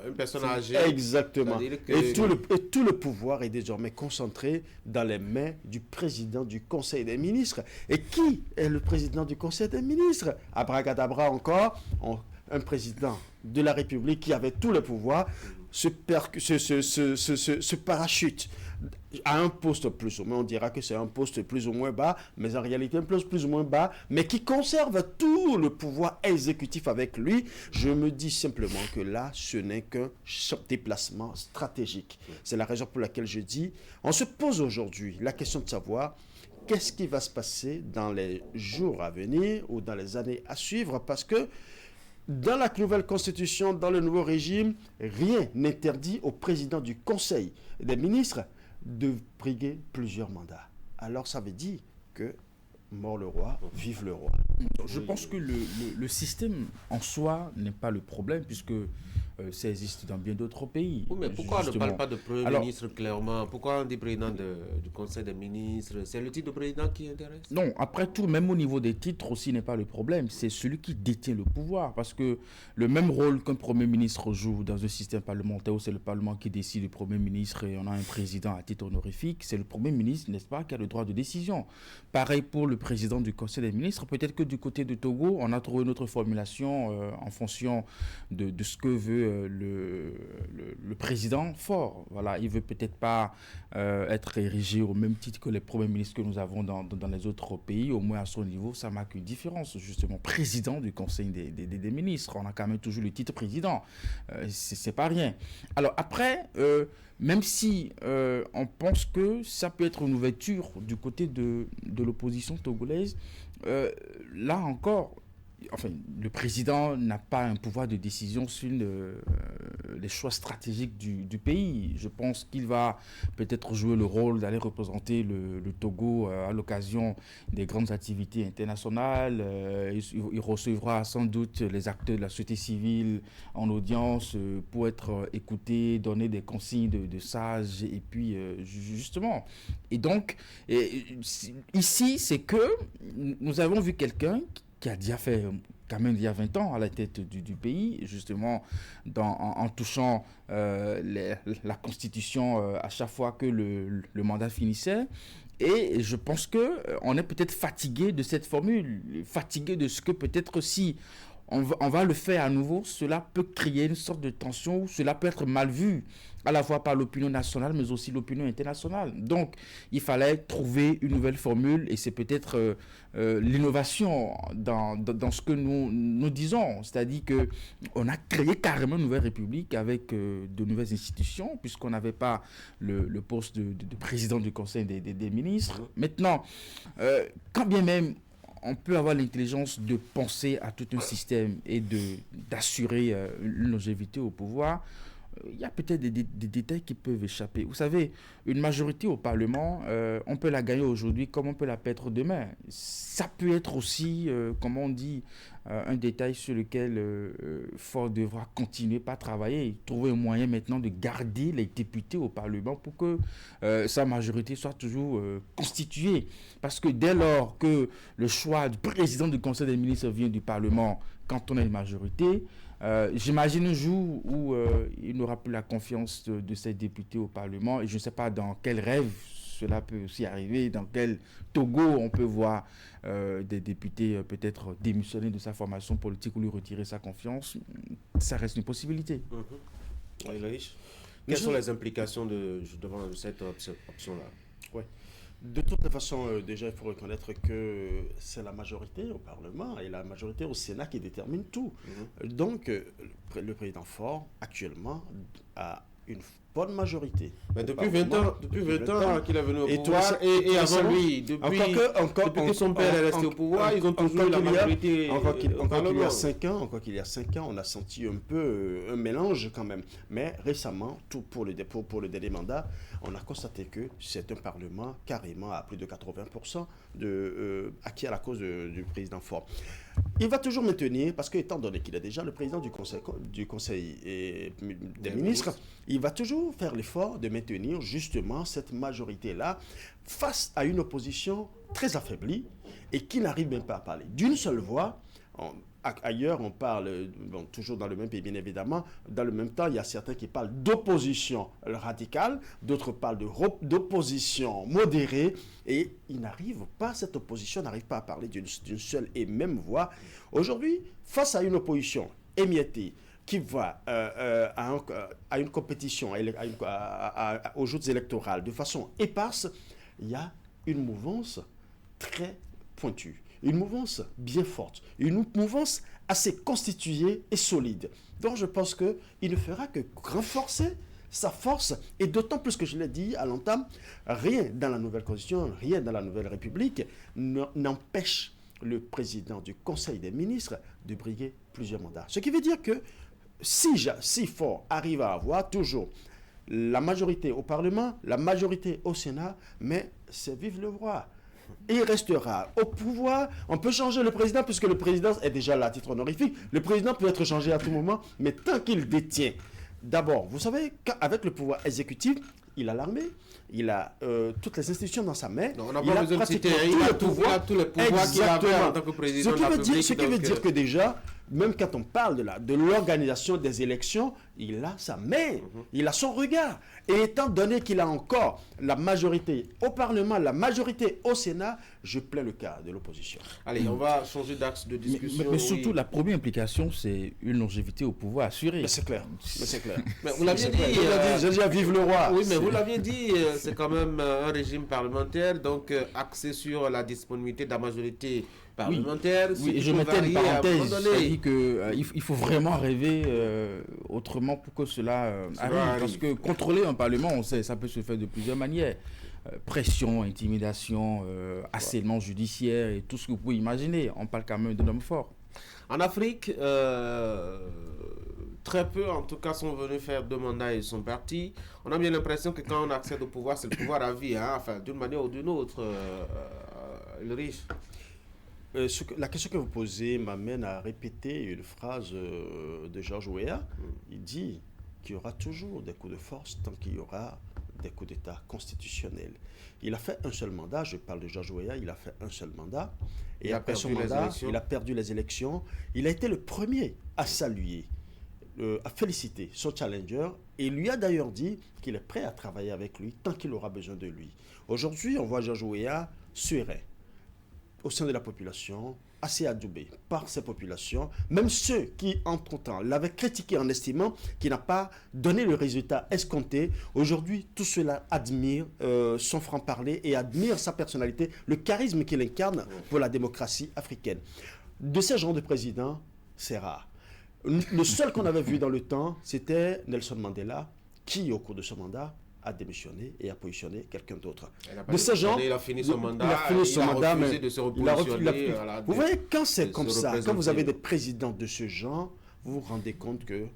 une personne âgée. Exactement. Et tout le pouvoir est désormais concentré dans les mains du président du Conseil des ministres. Et qui est le président du Conseil des ministres? Abracadabra encore, un président de la République qui avait tout le pouvoir se parachute à un poste plus ou moins, on dira que c'est un poste plus ou moins bas, mais en réalité un poste plus ou moins bas, mais qui conserve tout le pouvoir exécutif avec lui. Je me dis simplement que là, ce n'est qu'un déplacement stratégique. C'est la raison pour laquelle je dis, on se pose aujourd'hui la question de savoir qu'est-ce qui va se passer dans les jours à venir ou dans les années à suivre, parce que dans la nouvelle constitution, dans le nouveau régime, rien n'interdit au président du Conseil des ministres de briguer plusieurs mandats. Alors ça veut dire que mort le roi, vive le roi. Je pense que le système en soi n'est pas le problème puisque ça existe dans bien d'autres pays. Oui, mais pourquoi on ne parle pas de Premier ministre clairement? Pourquoi on dit président du Conseil des ministres? C'est le titre de président qui intéresse? Non, après tout, même au niveau des titres aussi n'est pas le problème. C'est celui qui détient le pouvoir. Parce que le même rôle qu'un Premier ministre joue dans un système parlementaire où c'est le Parlement qui décide du Premier ministre et on a un président à titre honorifique, c'est le Premier ministre, n'est-ce pas, qui a le droit de décision. Pareil pour le président du Conseil des ministres. Peut-être que du côté de Togo, on a trouvé une autre formulation en fonction de ce que veut le président fort. Voilà, il ne veut peut-être pas être érigé au même titre que les premiers ministres que nous avons dans les autres pays. Au moins à son niveau, ça marque une différence. Justement, président du Conseil des ministres. On a quand même toujours le titre président. C'est pas rien. Alors après, même si on pense que ça peut être une ouverture du côté de l'opposition togolaise, là encore, enfin, le président n'a pas un pouvoir de décision sur les choix stratégiques du pays. Je pense qu'il va peut-être jouer le rôle d'aller représenter le Togo à l'occasion des grandes activités internationales. Il recevra sans doute les acteurs de la société civile en audience pour être écoutés, donner des consignes de sages et puis justement. Et donc, ici, c'est que nous avons vu quelqu'un qui a déjà fait quand même il y a 20 ans à la tête du pays, justement en touchant la Constitution à chaque fois que le mandat finissait. Et je pense qu'on est peut-être fatigué de cette formule, fatigué de ce que peut-être si on va le faire à nouveau, cela peut créer une sorte de tension, ou cela peut être mal vu, à la fois par l'opinion nationale, mais aussi l'opinion internationale. Donc, il fallait trouver une nouvelle formule, et c'est peut-être l'innovation dans ce que nous disons. C'est-à-dire qu'on a créé carrément une nouvelle république avec de nouvelles institutions, puisqu'on n'avait pas le poste de président du Conseil des ministres. Maintenant, quand bien même on peut avoir l'intelligence de penser à tout un système et d'assurer une longévité au pouvoir, il y a peut-être des détails qui peuvent échapper. Vous savez, une majorité au Parlement, on peut la gagner aujourd'hui comme on peut la perdre demain. Ça peut être aussi, comme on dit, un détail sur lequel Ford devra continuer par travailler, trouver un moyen maintenant de garder les députés au Parlement pour que sa majorité soit toujours constituée. Parce que dès lors que le choix du président du Conseil des ministres vient du Parlement, quand on a une majorité, j'imagine un jour où il n'aura plus la confiance de ses députés au Parlement, et je ne sais pas dans quel rêve cela peut aussi arriver, dans quel Togo on peut voir des députés peut-être démissionner de sa formation politique ou lui retirer sa confiance. Ça reste une possibilité. Quelles sont les implications de cette option-là? Ouais. De toute façon, déjà, il faut reconnaître que c'est la majorité au Parlement et la majorité au Sénat qui détermine tout. Donc, le président Faure, actuellement, a une bonne majorité. Mais depuis 20 ans qu'il est venu au pouvoir, et avant lui, depuis que son père est resté au pouvoir, ils ont toujours eu la majorité. Encore qu'il y a 5 ans, on a senti un peu un mélange quand même. Mais récemment, pour le dernier mandat, on a constaté que c'est un Parlement carrément à plus de 80% acquis à la cause du président Faure. Il va toujours maintenir, parce que étant donné qu'il est déjà le président du Conseil des ministres, il va toujours faire l'effort de maintenir justement cette majorité-là face à une opposition très affaiblie et qui n'arrive même pas à parler d'une seule voix. Ailleurs, on parle, toujours dans le même pays, bien évidemment, dans le même temps, il y a certains qui parlent d'opposition radicale, d'autres parlent d'opposition modérée, et cette opposition n'arrive pas à parler d'une seule et même voix. Aujourd'hui, face à une opposition émiettée, qui va à une compétition, aux joutes électorales de façon éparse, il y a une mouvance très pointue. Une mouvance bien forte, une mouvance assez constituée et solide. Donc je pense qu'il ne fera que renforcer sa force, et d'autant plus que je l'ai dit à l'entame, rien dans la nouvelle Constitution, rien dans la nouvelle République n'empêche le président du Conseil des ministres de briguer plusieurs mandats. Ce qui veut dire que si Faure arrive à avoir toujours la majorité au Parlement, la majorité au Sénat, mais c'est vive le roi. Et il restera au pouvoir. On peut changer le président puisque le président est déjà là à titre honorifique. Le président peut être changé à tout moment, mais tant qu'il détient. D'abord, vous savez qu'avec le pouvoir exécutif, il a l'armée, il a toutes les institutions dans sa main. Non, on n'a pas besoin de citer, il a tous les pouvoirs qu'il avait en tant que président de la République. Ce qui veut dire que déjà, même quand on parle de l'organisation des élections, il a sa main, il a son regard. Et étant donné qu'il a encore la majorité au Parlement, la majorité au Sénat, je plains le cas de l'opposition. Allez, on va changer d'axe de discussion. Mais surtout, la première implication, c'est une longévité au pouvoir assurée. Mais c'est clair. Mais vous l'aviez dit. J'ai dit, vive le roi. Oui, mais vous l'aviez dit, c'est quand même un régime parlementaire, donc axé sur la disponibilité de la majorité parlementaire. Oui, je mettais une parenthèse, c'est-à-dire qu'il faut vraiment rêver autrement pour que cela arrive. Parce que contrôler un parlement, on sait, ça peut se faire de plusieurs manières. Pression, intimidation, harcèlement judiciaire et tout ce que vous pouvez imaginer. On parle quand même d'un homme fort. En Afrique, très peu en tout cas sont venus faire 2 mandats et sont partis. On a bien l'impression que quand on accède au pouvoir, c'est le pouvoir à vie, hein, enfin d'une manière ou d'une autre. Ulrich. La question que vous posez m'amène à répéter une phrase de Georges Weah. Il dit qu'il y aura toujours des coups de force tant qu'il y aura des coups d'État constitutionnels. Il a fait un seul mandat, je parle de Georges Weah, il a fait un seul mandat. Et après son mandat, il a perdu les élections. Il a été le premier à saluer, à féliciter son challenger. Et lui a d'ailleurs dit qu'il est prêt à travailler avec lui tant qu'il aura besoin de lui. Aujourd'hui, on voit Georges Weah serein au sein de la population, assez adoubé par ces populations, même ceux qui, entre-temps, l'avaient critiqué en estimant qu'il n'a pas donné le résultat escompté. Aujourd'hui, tout cela admire son franc-parler et admire sa personnalité, le charisme qu'il incarne pour la démocratie africaine. De ces genres de présidents, c'est rare. Le seul qu'on avait vu dans le temps, c'était Nelson Mandela, qui, au cours de son mandat, a démissionné et a positionné quelqu'un d'autre. De ces gens, il a fini son mandat, mais de se repositionner. Vous voyez, quand c'est comme ça, quand vous avez des présidents de ce genre, vous vous rendez compte que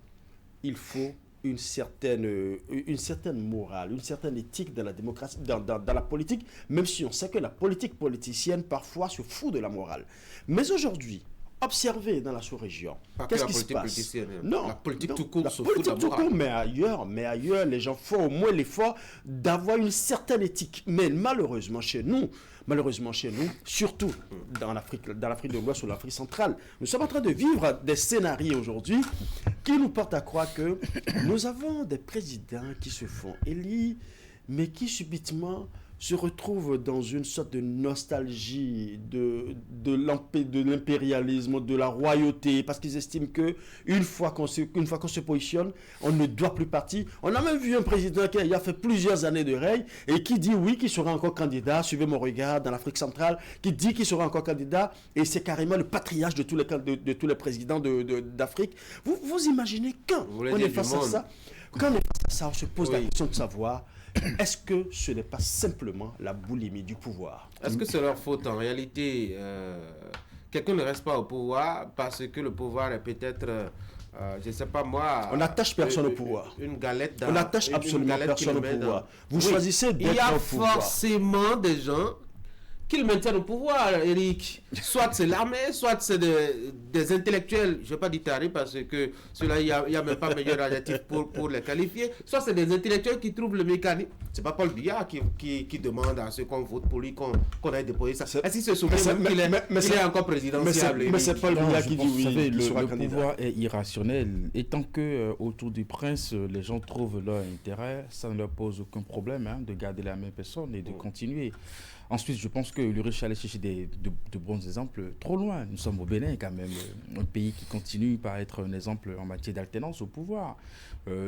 il faut une certaine morale, une certaine éthique dans la démocratie, dans la politique, même si on sait que la politique politicienne parfois se fout de la morale. Mais aujourd'hui, observez dans la sous-région. Qu'est-ce qui se passe? Non, la politique tout court, la politique tout court, mais ailleurs, les gens font au moins l'effort d'avoir une certaine éthique. Mais malheureusement chez nous, surtout dans l'Afrique de l'Ouest ou l'Afrique centrale, nous sommes en train de vivre des scénarios aujourd'hui qui nous portent à croire que nous avons des présidents qui se font élire, mais qui subitement se retrouvent dans une sorte de nostalgie de l'impérialisme, de la royauté, parce qu'ils estiment qu'une fois qu'on se positionne, on ne doit plus partir. On a même vu un président qui a fait plusieurs années de règne et qui dit oui, qu'il sera encore candidat, suivez mon regard, dans l'Afrique centrale, qui dit qu'il sera encore candidat, et c'est carrément le patriarche de tous les présidents d'Afrique. Vous imaginez quand on est face à ça, on se pose la question de savoir, est-ce que ce n'est pas simplement la boulimie du pouvoir? Est-ce que c'est leur faute en réalité? Quelqu'un ne reste pas au pouvoir parce que le pouvoir est peut-être, je ne sais pas moi... On n'attache personne au pouvoir. Une galette. On n'attache absolument personne au pouvoir. Vous choisissez d'être au pouvoir. Il y a forcément des gens qui le maintiennent au pouvoir, Eric. Soit c'est l'armée, soit c'est des intellectuels, je ne vais pas dire tarés parce que cela, il n'y a même pas meilleur adjectif pour les qualifier. Soit c'est des intellectuels qui trouvent le mécanisme. Ce n'est pas Paul Biya qui demande à ceux qu'on vote pour lui qu'on ait déposé ça. Est-ce qu'il se souvient qu'il est encore présidentiable? Mais c'est Paul Biya qui dit oui. Vous savez, le pouvoir est irrationnel. Et tant que autour du prince, les gens trouvent leur intérêt, ça ne leur pose aucun problème de garder la même personne et de continuer. Ensuite, je pense que l'Uriche allait chercher de bons exemples trop loin. Nous sommes au Bénin quand même, un pays qui continue par être un exemple en matière d'alternance au pouvoir.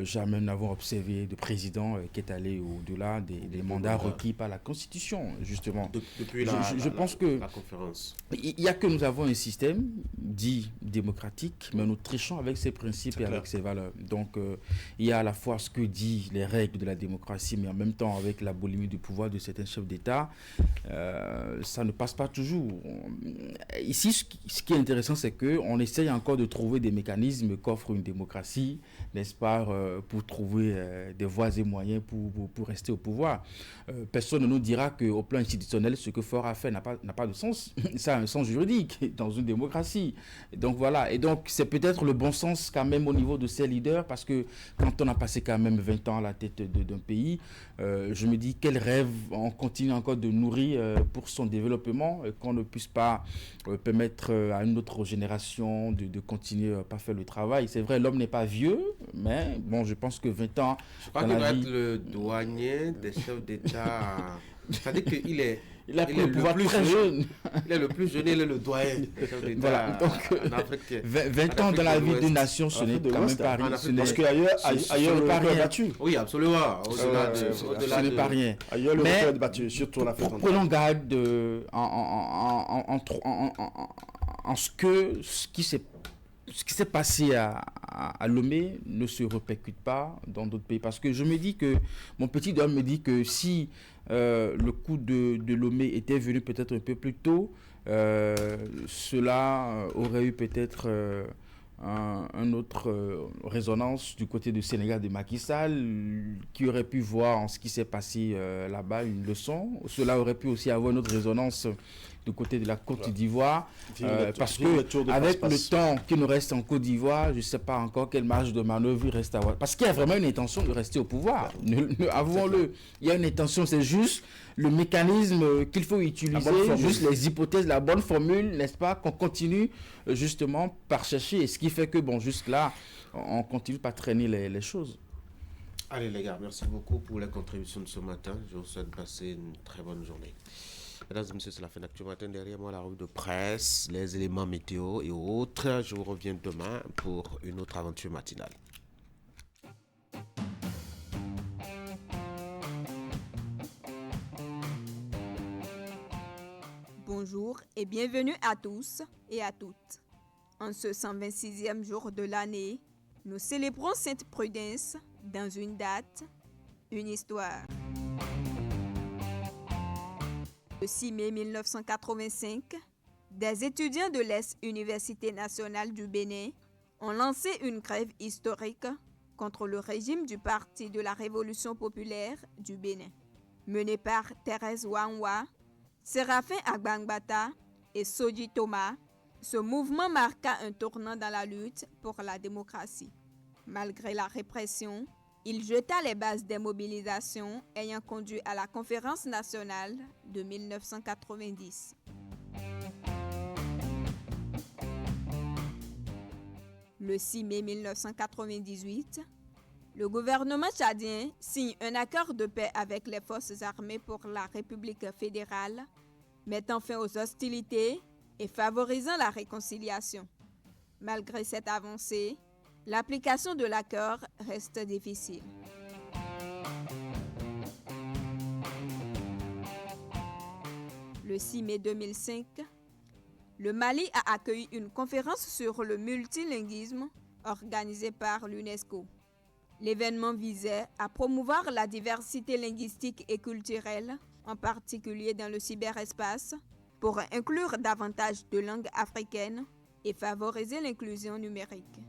Jamais nous n'avons observé de président qui est allé au-delà des mandats requis par la Constitution, justement. Depuis je pense que la conférence. Il n'y a que nous avons un système dit démocratique, mais nous trichons avec ses principes et avec ses valeurs. Donc, il y a à la fois ce que disent les règles de la démocratie, mais en même temps avec la boulimie du pouvoir de certains chefs d'État. Ça ne passe pas toujours. Ici, ce qui est intéressant, c'est qu'on essaye encore de trouver des mécanismes qu'offre une démocratie, n'est-ce pas, pour trouver des voies et moyens pour rester au pouvoir. Personne ne nous dira qu'au plan institutionnel, ce que Faure a fait n'a pas de sens. Ça a un sens juridique dans une démocratie. Donc voilà. Et donc, c'est peut-être le bon sens quand même au niveau de ces leaders, parce que quand on a passé quand même 20 ans à la tête d'un pays, je me dis quel rêve on continue encore de nourrir pour son développement, qu'on ne puisse pas permettre à une autre génération de continuer à pas faire le travail. C'est vrai, l'homme n'est pas vieux, mais bon, je pense que 20 ans... Je crois qu'il doit être le douanier des chefs d'État. C'est-à-dire qu'il est... Il a pris le pouvoir très jeune. Il est le plus jeune, il est le doyen des chefs d'État. Voilà, donc, en Afrique, 20 ans dans la vie d'une nation, ce n'est quand même pas rien. Parce qu'ailleurs, le record est battu. Oui, absolument. Ce n'est pas rien. Ailleurs, le record est battu, surtout en Afrique. Prenons garde en ce qui s'est passé à Lomé ne se répercute pas dans d'autres pays. Parce que je me dis que, mon petit doigt me dit que si le coup de Lomé était venu peut-être un peu plus tôt, cela aurait eu peut-être un autre résonance du côté du Sénégal de Macky Sall, qui aurait pu voir en ce qui s'est passé là-bas une leçon. Cela aurait pu aussi avoir une autre résonance du côté de la Côte d'Ivoire, parce vive le que tour de avec le passe-passe. temps qui nous reste en Côte d'Ivoire, je ne sais pas encore quelle marge de manœuvre il reste à avoir. Parce qu'il y a vraiment une intention de rester au pouvoir. Avouons-le, il y a une intention, c'est juste le mécanisme qu'il faut utiliser, juste les hypothèses, la bonne formule, n'est-ce pas, qu'on continue justement par chercher. Et ce qui fait que, bon, jusque-là, on continue par traîner les choses. Allez les gars, merci beaucoup pour la contribution de ce matin. Je vous souhaite de passer une très bonne journée. Mesdames et messieurs, c'est la fin d'Actu Matin. Derrière moi, la revue de presse, les éléments météo et autres. Je vous reviens demain pour une autre aventure matinale. Bonjour et bienvenue à tous et à toutes. En ce 126e jour de l'année, nous célébrons Sainte Prudence dans une date, une histoire. Le 6 mai 1985, des étudiants de l'Université nationale du Bénin ont lancé une grève historique contre le régime du Parti de la Révolution populaire du Bénin. Mené par Thérèse Ouanwa, Séraphin Agbangbata et Sodji Thomas, ce mouvement marqua un tournant dans la lutte pour la démocratie. Malgré la répression, il jeta les bases des mobilisations ayant conduit à la Conférence nationale de 1990. Le 6 mai 1998, le gouvernement tchadien signe un accord de paix avec les forces armées pour la République fédérale, mettant fin aux hostilités et favorisant la réconciliation. Malgré cette avancée, l'application de l'accord reste difficile. Le 6 mai 2005, le Mali a accueilli une conférence sur le multilinguisme organisée par l'UNESCO. L'événement visait à promouvoir la diversité linguistique et culturelle, en particulier dans le cyberespace, pour inclure davantage de langues africaines et favoriser l'inclusion numérique.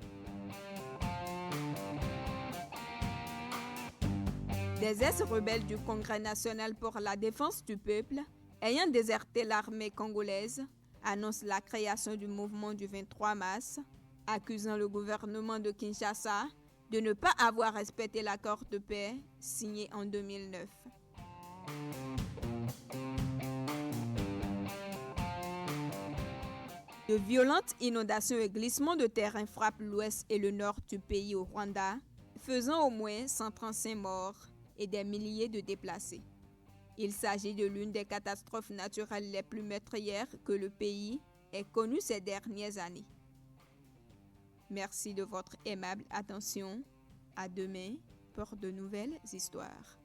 Des ex-rebelles du Congrès national pour la défense du peuple, ayant déserté l'armée congolaise, annoncent la création du mouvement du 23 mars, accusant le gouvernement de Kinshasa de ne pas avoir respecté l'accord de paix signé en 2009. De violentes inondations et glissements de terrain frappent l'ouest et le nord du pays au Rwanda, faisant au moins 135 morts et des milliers de déplacés. Il s'agit de l'une des catastrophes naturelles les plus meurtrières que le pays ait connues ces dernières années. Merci de votre aimable attention. À demain pour de nouvelles histoires.